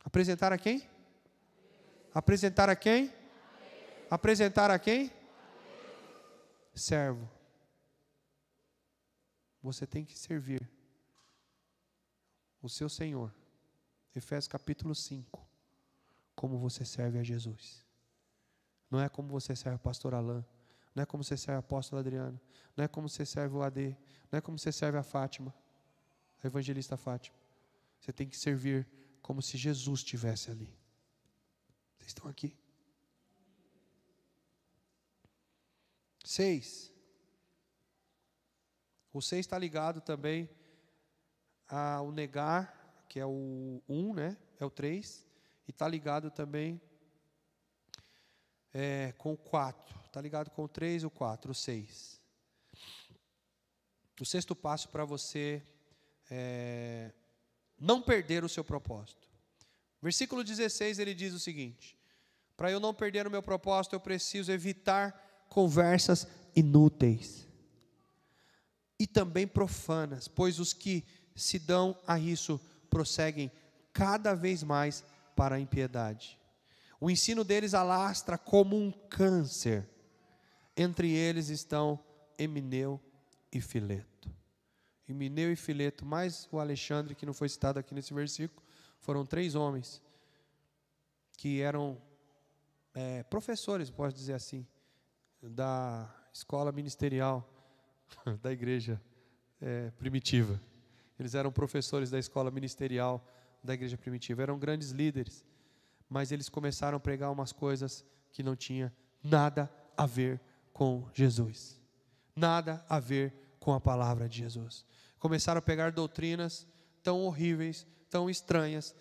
Apresentar a quem? Apresentar a quem? Apresentar a quem? Servo. Você tem que servir o seu Senhor. Efésios capítulo 5. Como você serve a Jesus. Não é como você serve o pastor Alain. Não é como você serve o apóstolo Adriano. Não é como você serve o AD. Não é como você serve a Fátima, a evangelista Fátima. Você tem que servir como se Jesus estivesse ali. Vocês estão aqui? 6. O 6 está ligado também ao negar, que é o 1, né? É o 3. E está ligado também com o 4. Está ligado com o 3, o 4, o 6. O sexto passo para você não perder o seu propósito. Versículo 16, ele diz o seguinte: para eu não perder o meu propósito, eu preciso evitar conversas inúteis e também profanas, pois os que se dão a isso prosseguem cada vez mais para a impiedade. O ensino deles alastra como um câncer. Entre eles estão Himeneu e Fileto. Himeneu e Fileto, mais o Alexandre, que não foi citado aqui nesse versículo, foram 3 homens que eram professores, posso dizer assim, da escola ministerial da igreja primitiva. Eles eram professores da escola ministerial da igreja primitiva. Eram grandes líderes, mas eles começaram a pregar umas coisas que não tinha nada a ver com Jesus. Nada a ver com a palavra de Jesus. Começaram a pegar doutrinas tão horríveis, tão estranhas,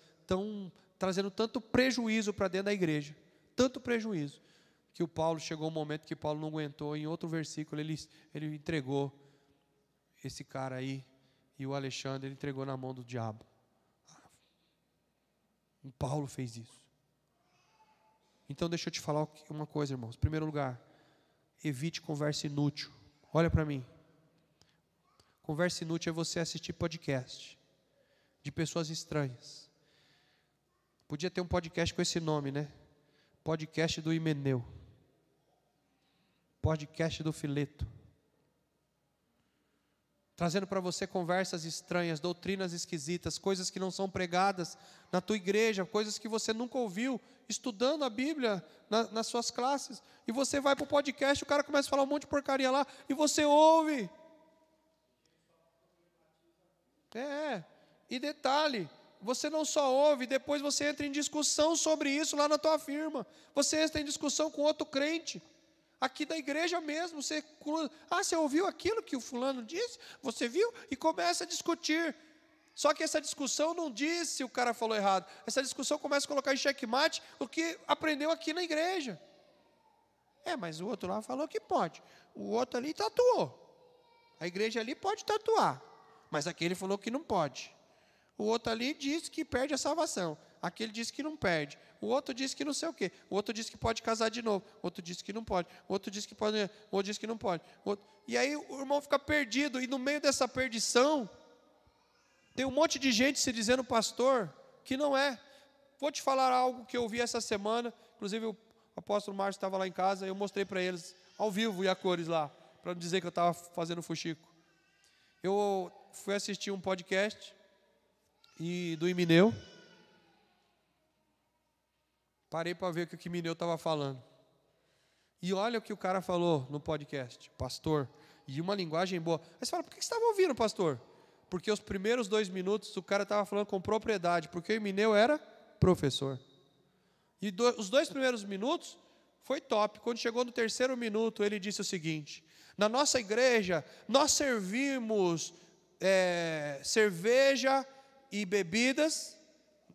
trazendo tanto prejuízo para dentro da igreja, tanto prejuízo, que o Paulo, chegou um momento que Paulo não aguentou, em outro versículo ele entregou esse cara aí, e o Alexandre ele entregou na mão do diabo. O Paulo fez isso. Então deixa eu te falar uma coisa, irmãos. Em primeiro lugar, evite conversa inútil. Olha para mim. Conversa inútil é você assistir podcast de pessoas estranhas. Podia ter um podcast com esse nome, né? Podcast do Himeneu. Podcast do Fileto. Trazendo para você conversas estranhas, doutrinas esquisitas, coisas que não são pregadas na tua igreja, coisas que você nunca ouviu, estudando a Bíblia nas suas classes. E você vai para o podcast, o cara começa a falar um monte de porcaria lá, e você ouve. E detalhe, você não só ouve, depois você entra em discussão sobre isso lá na tua firma. Você entra em discussão com outro crente, aqui da igreja mesmo. Você ouviu aquilo que o fulano disse? Você viu? E começa a discutir. Só que essa discussão não diz se o cara falou errado. Essa discussão começa a colocar em xeque-mate o que aprendeu aqui na igreja. Mas o outro lá falou que pode. O outro ali tatuou. A igreja ali pode tatuar, mas aquele falou que não pode. O outro ali disse que perde a salvação. Aquele disse que não perde. O outro disse que não sei o quê. O outro disse que pode casar de novo. O outro disse que não pode. O outro disse que pode. O outro disse que não pode. E aí o irmão fica perdido. E no meio dessa perdição, tem um monte de gente se dizendo pastor, que não é. Vou te falar algo que eu vi essa semana. Inclusive o apóstolo Márcio estava lá em casa. Eu mostrei para eles ao vivo e a cores lá, para não dizer que eu estava fazendo fuxico. Eu fui assistir um podcast do Himeneu. Parei para ver o que o Himeneu estava falando. E olha o que o cara falou no podcast, pastor. E uma linguagem boa. Aí você fala, por que você estava ouvindo, pastor? Porque os primeiros 2 minutos o cara estava falando com propriedade, porque o Himeneu era professor. E os 2 primeiros minutos foi top. Quando chegou no 3º minuto, ele disse o seguinte: na nossa igreja, nós servimos cerveja e bebidas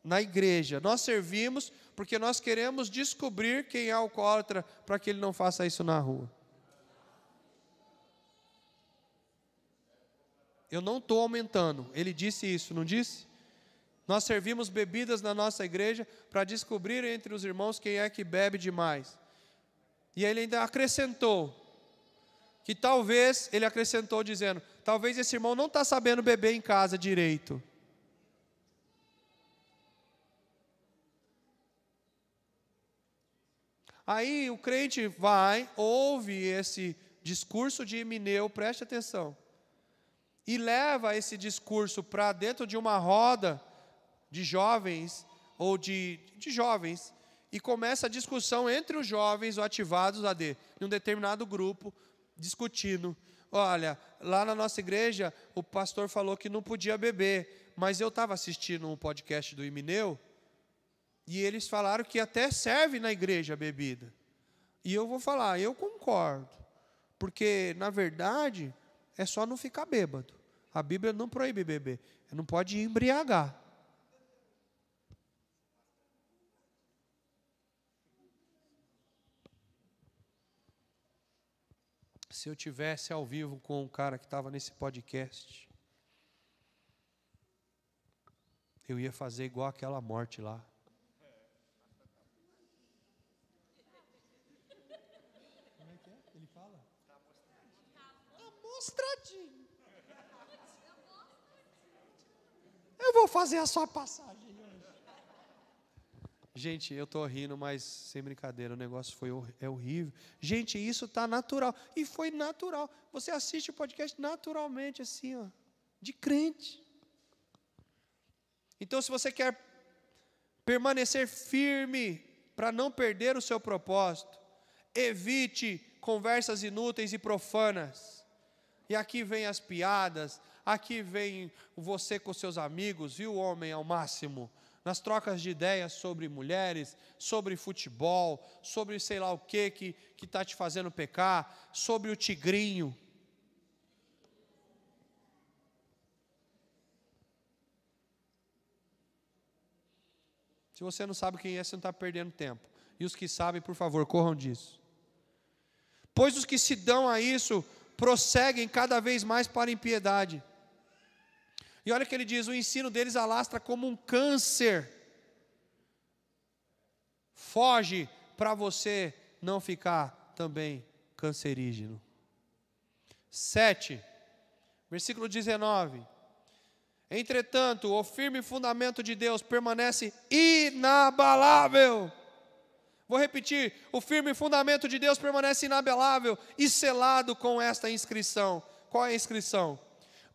na igreja. Nós servimos porque nós queremos descobrir quem é alcoólatra para que ele não faça isso na rua. Eu não estou aumentando. Ele disse isso, não disse? Nós servimos bebidas na nossa igreja para descobrir entre os irmãos quem é que bebe demais. E ele ainda acrescentou, que talvez, ele acrescentou dizendo, talvez esse irmão não está sabendo beber em casa direito. Aí o crente vai, ouve esse discurso de Himeneu, preste atenção, e leva esse discurso para dentro de uma roda de jovens, ou de jovens, e começa a discussão entre os jovens, ou ativados em um determinado grupo, discutindo. Olha, lá na nossa igreja, o pastor falou que não podia beber, mas eu estava assistindo um podcast do Himeneu, e eles falaram que até serve na igreja a bebida. E eu vou falar, eu concordo, porque, na verdade, é só não ficar bêbado. A Bíblia não proíbe beber, não pode embriagar. Se eu tivesse ao vivo com um cara que estava nesse podcast, eu ia fazer igual aquela morte lá. Como é que é? Ele fala? Amostradinho. Eu vou fazer a sua passagem hoje. Gente, eu estou rindo, mas sem brincadeira, o negócio é horrível. Gente, isso está natural. E foi natural. Você assiste o podcast naturalmente, assim, ó, de crente. Então, se você quer permanecer firme para não perder o seu propósito, evite conversas inúteis e profanas. E aqui vem as piadas, aqui vem você com seus amigos, viu, homem, ao máximo, nas trocas de ideias sobre mulheres, sobre futebol, sobre sei lá o que está te fazendo pecar, sobre o tigrinho. Se você não sabe quem é, você não está perdendo tempo. E os que sabem, por favor, corram disso. Pois os que se dão a isso, prosseguem cada vez mais para a impiedade. E olha o que ele diz, o ensino deles alastra como um câncer. Foge para você não ficar também cancerígeno. 7, versículo 19. Entretanto, o firme fundamento de Deus permanece inabalável. Vou repetir, o firme fundamento de Deus permanece inabalável e selado com esta inscrição. Qual é a inscrição?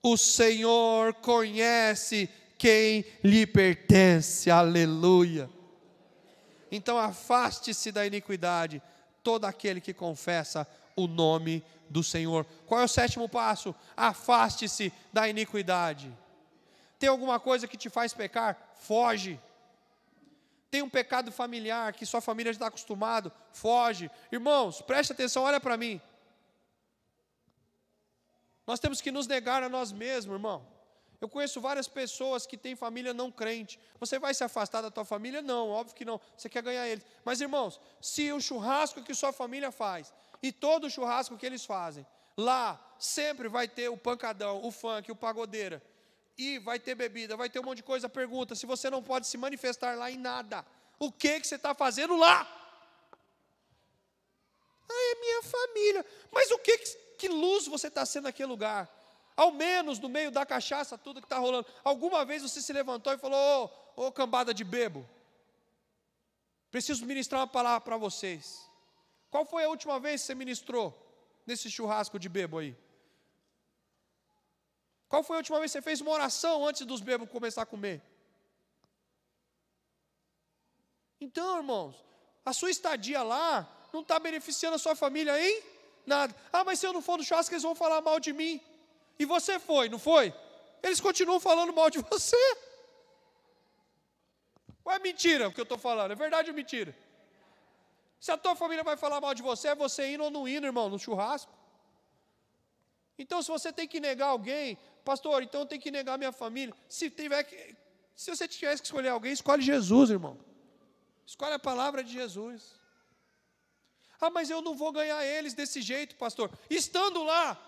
O Senhor conhece quem lhe pertence, aleluia. Então afaste-se da iniquidade, todo aquele que confessa o nome do Senhor. Qual é o 7º passo? Afaste-se da iniquidade. Tem alguma coisa que te faz pecar? Foge. Tem um pecado familiar que sua família já está acostumado? Foge. Irmãos, preste atenção, olha para mim. Nós temos que nos negar a nós mesmos, irmão. Eu conheço várias pessoas que têm família não crente. Você vai se afastar da tua família? Não, óbvio que não. Você quer ganhar eles. Mas, irmãos, se o churrasco que sua família faz, e todo o churrasco que eles fazem, lá sempre vai ter o pancadão, o funk, o pagodeira, e vai ter bebida, vai ter um monte de coisa, pergunta, se você não pode se manifestar lá em nada, o que você está fazendo lá? Ah, é minha família. Mas o que luz você está sendo naquele lugar? Ao menos no meio da cachaça, tudo que está rolando. Alguma vez você se levantou e falou, ô cambada de bebo, preciso ministrar uma palavra para vocês. Qual foi a última vez que você ministrou nesse churrasco de bebo aí? Qual foi a última vez que você fez uma oração antes dos bebos começar a comer? Então, irmãos, a sua estadia lá não está beneficiando a sua família em nada. Ah, mas se eu não for no churrasco, eles vão falar mal de mim. E você foi, não foi? Eles continuam falando mal de você. Ou é mentira o que eu estou falando? É verdade ou mentira? Se a tua família vai falar mal de você, é você indo ou não indo, irmão, no churrasco. Então, se você tem que negar alguém, pastor, então eu tenho que negar minha família. Se você tivesse que escolher alguém, escolhe Jesus, irmão. Escolhe a palavra de Jesus. Ah, mas eu não vou ganhar eles desse jeito, pastor. Estando lá,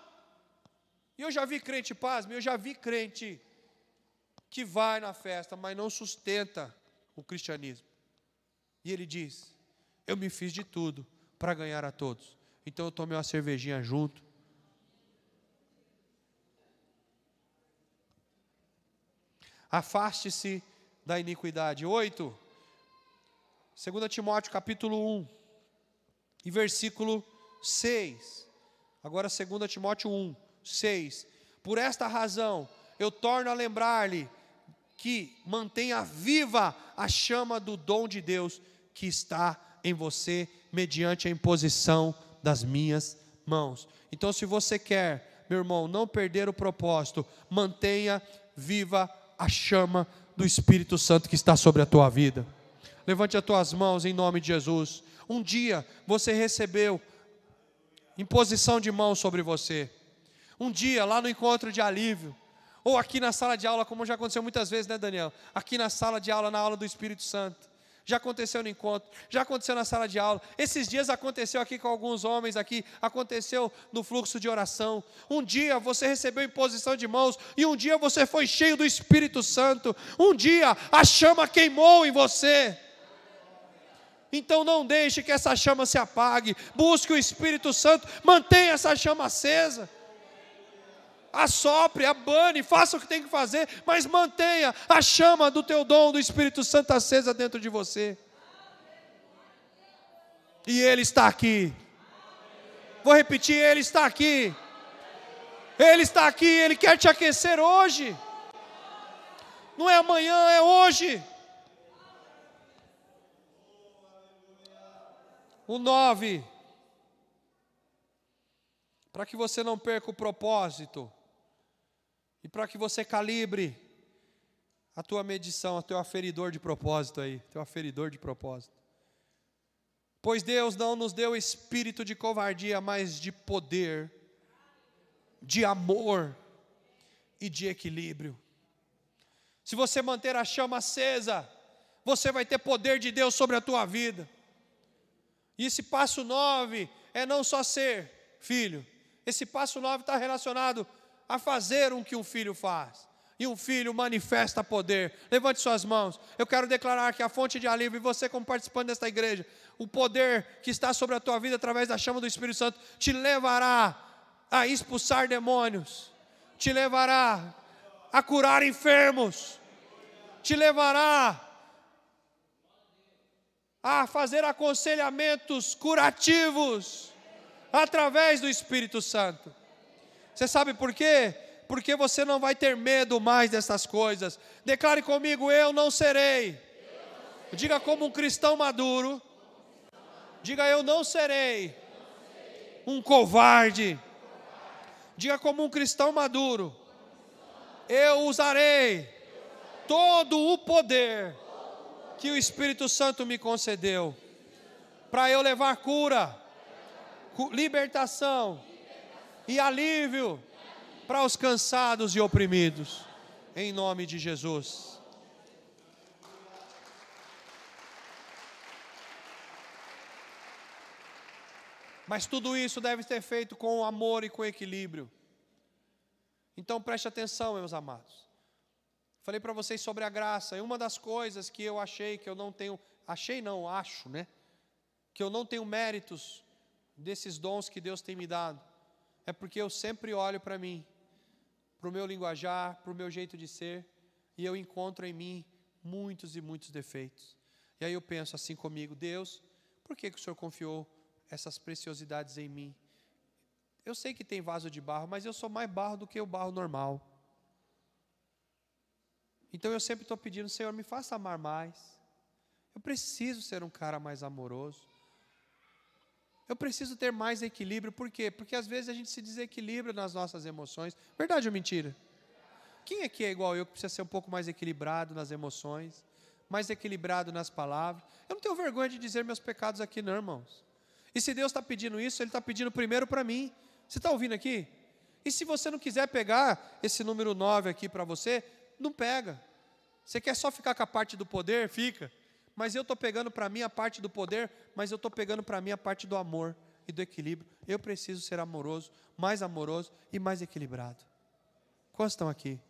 e eu já vi crente, pasme, eu já vi crente que vai na festa, mas não sustenta o cristianismo. E ele diz, eu me fiz de tudo para ganhar a todos. Então eu tomei uma cervejinha junto. Afaste-se da iniquidade. 8, 2 Timóteo capítulo 1, e versículo 6. Agora 2 Timóteo 1, 6. Por esta razão, eu torno a lembrar-lhe que mantenha viva a chama do dom de Deus que está em você, mediante a imposição das minhas mãos. Então, se você quer, meu irmão, não perder o propósito, mantenha viva a chama do Espírito Santo que está sobre a tua vida. Levante as tuas mãos em nome de Jesus. Um dia você recebeu imposição de mão sobre você. Um dia lá no encontro de alívio, ou aqui na sala de aula, como já aconteceu muitas vezes, né, Daniel? Aqui na sala de aula, na aula do Espírito Santo, Já aconteceu no encontro, já aconteceu na sala de aula. Esses dias aconteceu aqui com alguns homens aqui, aconteceu no fluxo de oração. Um dia você recebeu imposição de mãos e um dia você foi cheio do Espírito Santo. Um dia a chama queimou em você. Então não deixe que essa chama se apague. Busque o Espírito Santo, mantenha essa chama acesa. Assopre, abane, faça o que tem que fazer, mas mantenha a chama do teu dom do Espírito Santo acesa dentro de você. E Ele está aqui. Vou repetir, Ele está aqui. Ele está aqui, Ele quer te aquecer hoje. Não é amanhã, é hoje. O 9. Para que você não perca o propósito. E para que você calibre a tua medição, o teu aferidor de propósito aí, teu aferidor de propósito. Pois Deus não nos deu espírito de covardia, mas de poder, de amor e de equilíbrio. Se você manter a chama acesa, você vai ter poder de Deus sobre a tua vida. E esse passo 9 é não só ser filho. Esse passo 9 está relacionado a fazer o que um filho faz. E um filho manifesta poder. Levante suas mãos. Eu quero declarar que a fonte de alívio, e você como participante desta igreja, o poder que está sobre a tua vida através da chama do Espírito Santo, te levará a expulsar demônios, te levará a curar enfermos, te levará a fazer aconselhamentos curativos através do Espírito Santo. Você sabe por quê? Porque você não vai ter medo mais dessas coisas. Declare comigo, eu não serei. Diga como um cristão maduro. Diga, eu não serei um covarde. Diga como um cristão maduro. Eu usarei todo o poder que o Espírito Santo me concedeu para eu levar cura, libertação e alívio para os cansados e oprimidos, em nome de Jesus. Mas tudo isso deve ser feito com amor e com equilíbrio. Então preste atenção, meus amados. Falei para vocês sobre a graça, e uma das coisas que eu achei que eu não tenho, acho, né? Que eu não tenho méritos desses dons que Deus tem me dado, é porque eu sempre olho para mim, para o meu linguajar, para o meu jeito de ser, e eu encontro em mim muitos e muitos defeitos. E aí eu penso assim comigo, Deus, por que o Senhor confiou essas preciosidades em mim? Eu sei que tem vaso de barro, mas eu sou mais barro do que o barro normal. Então eu sempre estou pedindo, Senhor, me faça amar mais. Eu preciso ser um cara mais amoroso. Eu preciso ter mais equilíbrio. Por quê? Porque às vezes a gente se desequilibra nas nossas emoções. Verdade ou mentira? Quem aqui é igual eu que precisa ser um pouco mais equilibrado nas emoções, mais equilibrado nas palavras? Eu não tenho vergonha de dizer meus pecados aqui não, irmãos. E se Deus está pedindo isso, Ele está pedindo primeiro para mim. Você está ouvindo aqui? E se você não quiser pegar esse número 9 aqui para você, não pega. Você quer só ficar com a parte do poder? Fica. Mas eu estou pegando para mim a parte do poder, mas eu estou pegando para mim a parte do amor e do equilíbrio. Eu preciso ser amoroso e mais equilibrado. Quantos estão aqui?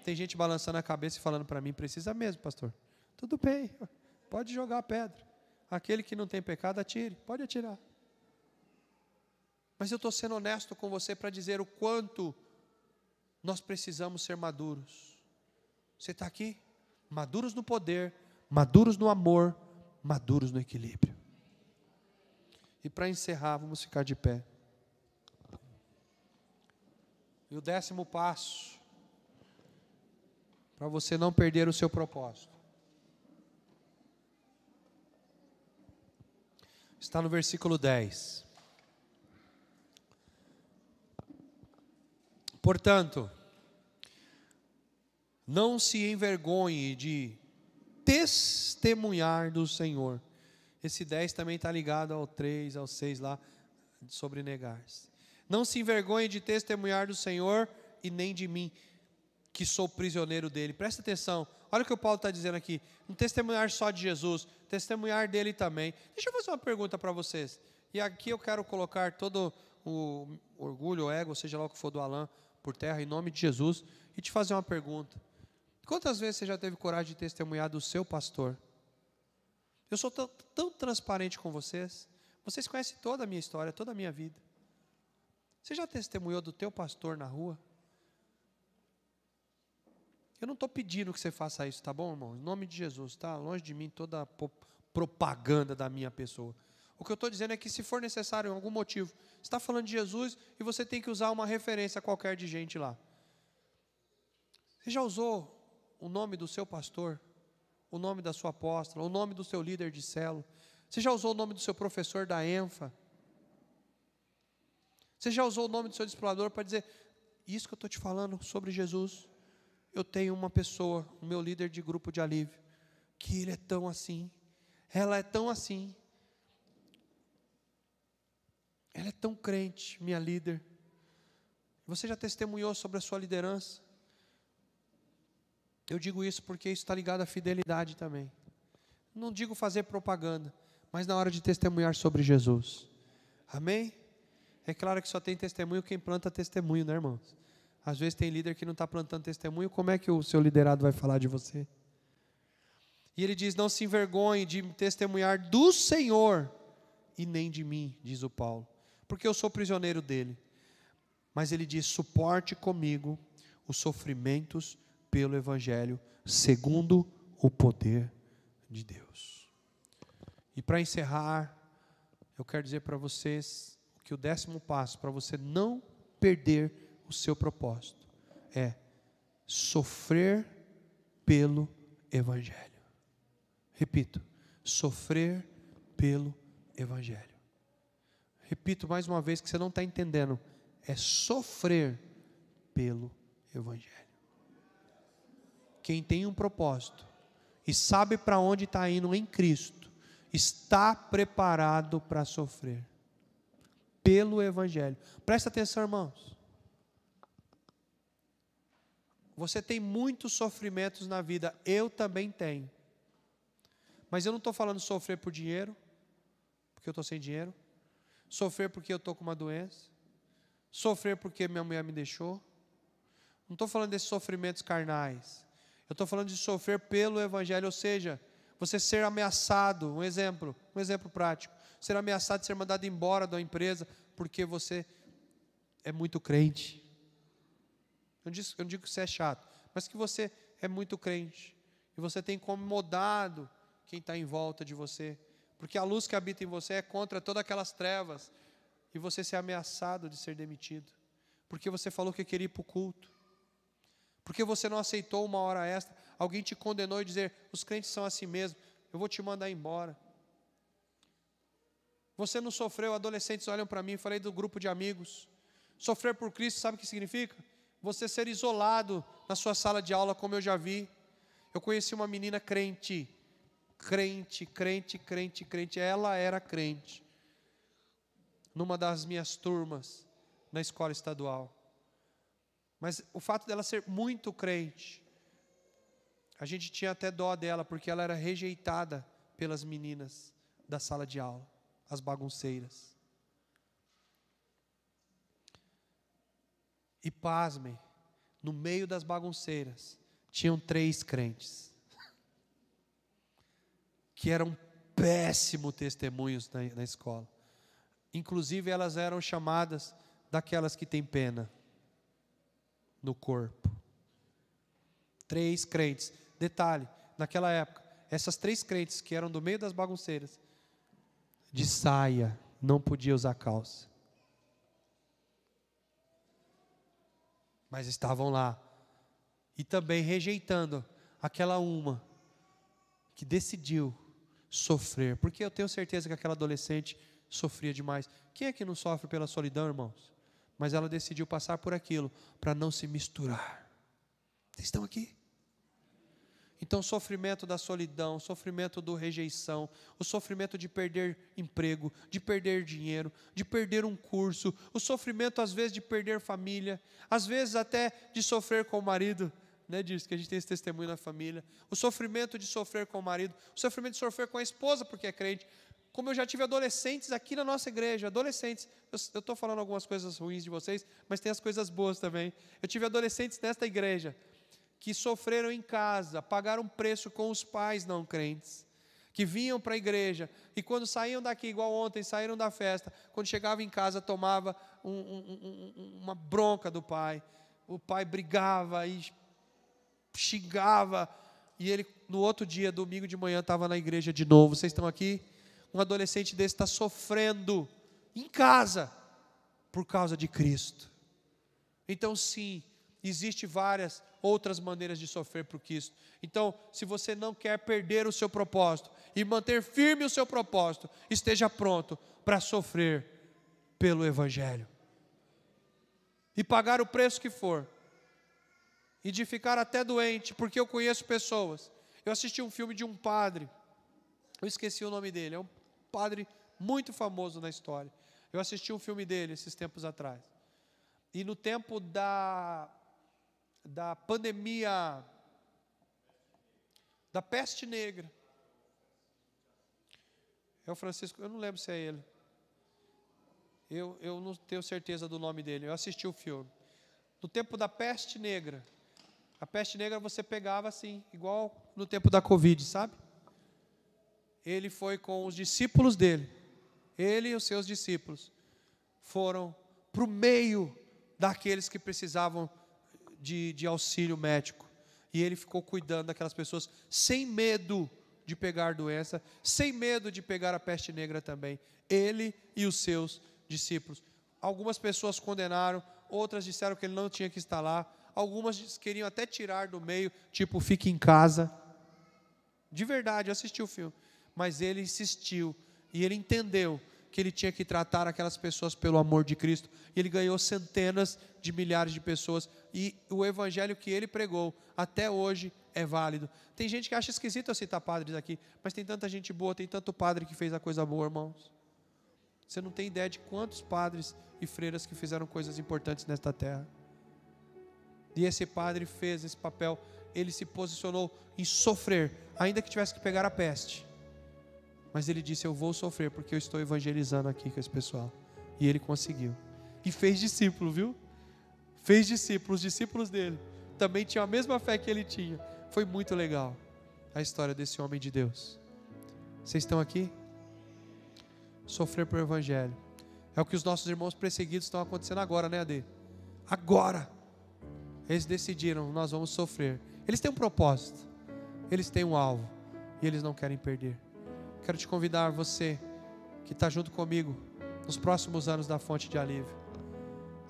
Tem gente balançando a cabeça e falando para mim, precisa mesmo, pastor. Tudo bem, pode jogar a pedra. Aquele que não tem pecado, atire, pode atirar. Mas eu estou sendo honesto com você para dizer o quanto nós precisamos ser maduros. Você está aqui? Maduros no poder, maduros no amor, maduros no equilíbrio. E para encerrar, vamos ficar de pé. E o 10º passo, para você não perder o seu propósito, está no versículo 10. Portanto, não se envergonhe de testemunhar do Senhor. Esse 10 também está ligado ao 3, ao 6 lá, sobre negar-se. Não se envergonhe de testemunhar do Senhor e nem de mim. que sou prisioneiro dele. Presta atenção, olha o que o Paulo está dizendo aqui. Não testemunhar só de Jesus, testemunhar dele também. Deixa eu fazer uma pergunta para vocês. E aqui eu quero colocar todo o orgulho, o ego, seja lá o que for do Alan, por terra, em nome de Jesus, e te fazer uma pergunta. Quantas vezes você já teve coragem de testemunhar do seu pastor? Eu sou tão transparente com vocês. Vocês conhecem toda a minha história, toda a minha vida. Você já testemunhou do teu pastor na rua? Eu não estou pedindo que você faça isso, tá bom, irmão? Em nome de Jesus, tá? Longe de mim toda a propaganda da minha pessoa. O que eu estou dizendo é que se for necessário, em algum motivo, você está falando de Jesus e você tem que usar uma referência qualquer de gente lá. Você já usou o nome do seu pastor? O nome da sua apóstola? O nome do seu líder de célula? Você já usou o nome do seu professor da ENFA? Você já usou o nome do seu discipulador para dizer, isso que eu estou te falando sobre Jesus? Eu tenho uma pessoa, o meu líder de grupo de alívio, que ele é tão assim, ela é tão assim, ela é tão crente, minha líder. Você já testemunhou sobre a sua liderança? Eu digo isso porque isso está ligado à fidelidade também. Não digo fazer propaganda, mas na hora de testemunhar sobre Jesus. Amém? É claro que só tem testemunho quem planta testemunho, né, irmãos? Às vezes tem líder que não está plantando testemunho, como é que o seu liderado vai falar de você? E ele diz, não se envergonhe de testemunhar do Senhor e nem de mim, diz o Paulo, porque eu sou prisioneiro dele. Mas ele diz, suporte comigo os sofrimentos pelo Evangelho, segundo o poder de Deus. E para encerrar, eu quero dizer para vocês que o 10º passo, para você não perder o seu propósito, é sofrer pelo Evangelho. Repito, sofrer pelo Evangelho. Repito mais uma vez que você não está entendendo, é sofrer pelo Evangelho. Quem tem um propósito e sabe para onde está indo em Cristo, está preparado para sofrer pelo Evangelho. Presta atenção, irmãos. Você tem muitos sofrimentos na vida, eu também tenho. Mas eu não estou falando sofrer por dinheiro, porque eu estou sem dinheiro. Sofrer porque eu estou com uma doença. Sofrer porque minha mulher me deixou. Não estou falando desses sofrimentos carnais. Eu estou falando de sofrer pelo Evangelho, ou seja, você ser ameaçado, um exemplo prático, ser ameaçado de ser mandado embora da empresa, porque você é muito crente. Eu não digo que você é chato, mas que você é muito crente, e você tem incomodado quem está em volta de você, porque a luz que habita em você é contra todas aquelas trevas, e você ser ameaçado de ser demitido, porque você falou que queria ir para o culto, porque você não aceitou uma hora extra, alguém te condenou e dizer, os crentes são assim mesmo, eu vou te mandar embora. Você não sofreu, adolescentes olham para mim, falei do grupo de amigos, sofrer por Cristo, sabe o que significa? Você ser isolado na sua sala de aula, como eu já vi. Eu conheci uma menina crente, ela era crente, numa das minhas turmas, na escola estadual. Mas o fato dela ser muito crente, a gente tinha até dó dela, porque ela era rejeitada pelas meninas da sala de aula, as bagunceiras. E pasmem, no meio das bagunceiras, tinham 3 crentes, que eram péssimos testemunhos na escola. Inclusive elas eram chamadas daquelas que têm pena no corpo. 3 crentes. Detalhe, naquela época, essas 3 crentes que eram do meio das bagunceiras, de saia, não podia usar calça. Mas estavam lá. E também rejeitando aquela uma que decidiu sofrer. Porque eu tenho certeza que aquela adolescente sofria demais. Quem é que não sofre pela solidão, irmãos? Mas ela decidiu passar por aquilo para não se misturar. Vocês estão aqui? Então, o sofrimento da solidão, o sofrimento da rejeição, o sofrimento de perder emprego, de perder dinheiro, de perder um curso, o sofrimento, às vezes, de perder família, às vezes até de sofrer com o marido, né, disso que a gente tem esse testemunho na família, o sofrimento de sofrer com o marido, o sofrimento de sofrer com a esposa porque é crente. Como eu já tive adolescentes aqui na nossa igreja, adolescentes, eu estou falando algumas coisas ruins de vocês, mas tem as coisas boas também. Eu tive adolescentes nesta igreja que sofreram em casa, pagaram preço com os pais não crentes, que vinham para a igreja, e quando saíam daqui, igual ontem, saíram da festa, quando chegavam em casa, tomava uma bronca do pai, o pai brigava e xingava, e ele, no outro dia, domingo de manhã, estava na igreja de novo. Vocês estão aqui? Um adolescente desse está sofrendo em casa, por causa de Cristo. Então sim, existe várias outras maneiras de sofrer por Cristo. Então, se você não quer perder o seu propósito e manter firme o seu propósito, esteja pronto para sofrer pelo Evangelho e pagar o preço que for, e de ficar até doente, porque eu conheço pessoas. Eu assisti um filme de um padre, eu esqueci o nome dele, é um padre muito famoso na história. Eu assisti um filme dele esses tempos atrás, e no tempo da pandemia, da peste negra, é o Francisco, eu não lembro se é ele, eu não tenho certeza do nome dele, eu assisti o filme. No tempo da peste negra, a peste negra você pegava assim, igual no tempo da Covid, sabe? Ele foi com os discípulos dele, ele e os seus discípulos foram para o meio daqueles que precisavam de auxílio médico, e ele ficou cuidando daquelas pessoas sem medo de pegar doença, sem medo de pegar a peste negra também, ele e os seus discípulos. Algumas pessoas condenaram, outras disseram que ele não tinha que estar lá, algumas queriam até tirar do meio, tipo, fique em casa. De verdade, eu assisti o filme, mas ele insistiu, e ele entendeu que ele tinha que tratar aquelas pessoas pelo amor de Cristo, e ele ganhou centenas de milhares de pessoas, e o evangelho que ele pregou, até hoje, é válido. Tem gente que acha esquisito eu citar padres aqui, mas tem tanta gente boa, tem tanto padre que fez a coisa boa, irmãos. Você não tem ideia de quantos padres e freiras que fizeram coisas importantes nesta terra. E esse padre fez esse papel, ele se posicionou em sofrer, ainda que tivesse que pegar a peste. Mas ele disse, eu vou sofrer, porque eu estou evangelizando aqui com esse pessoal. E ele conseguiu. E fez discípulo, viu? Fez discípulos, os discípulos dele também tinham a mesma fé que ele tinha. Foi muito legal a história desse homem de Deus. Vocês estão aqui? Sofrer por evangelho. É o que os nossos irmãos perseguidos estão acontecendo agora, né, Ade? Agora. Eles decidiram, nós vamos sofrer. Eles têm um propósito. Eles têm um alvo. E eles não querem perder. Quero te convidar, você que está junto comigo nos próximos anos da Fonte de Alívio.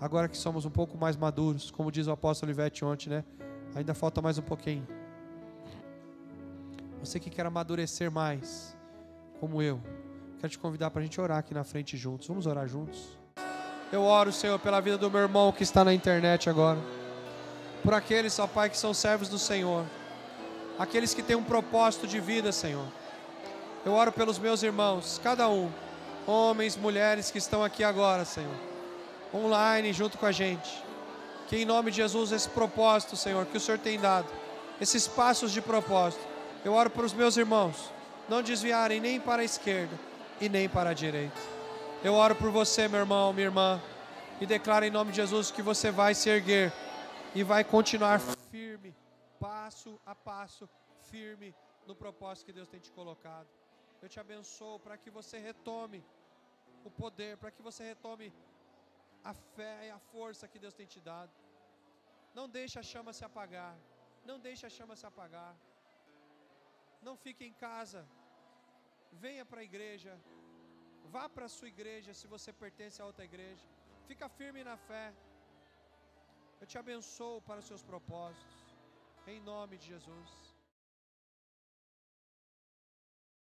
Agora que somos um pouco mais maduros, como diz o apóstolo Ivete ontem, né? Ainda falta mais um pouquinho. Você que quer amadurecer mais, como eu, quero te convidar para a gente orar aqui na frente juntos. Vamos orar juntos? Eu oro, Senhor, pela vida do meu irmão que está na internet agora. Por aqueles, ó Pai, que são servos do Senhor. Aqueles que têm um propósito de vida, Senhor. Eu oro pelos meus irmãos, cada um, homens, mulheres que estão aqui agora, Senhor, online junto com a gente, que em nome de Jesus esse propósito, Senhor, que o Senhor tem dado, esses passos de propósito, eu oro para os meus irmãos, não desviarem nem para a esquerda e nem para a direita. Eu oro por você, meu irmão, minha irmã, e declaro em nome de Jesus que você vai se erguer e vai continuar firme, passo a passo, firme no propósito que Deus tem te colocado. Eu te abençoo para que você retome o poder, para que você retome a fé e a força que Deus tem te dado. Não deixe a chama se apagar. Não deixe a chama se apagar. Não fique em casa. Venha para a igreja. Vá para a sua igreja se você pertence a outra igreja. Fica firme na fé. Eu te abençoo para os seus propósitos. Em nome de Jesus.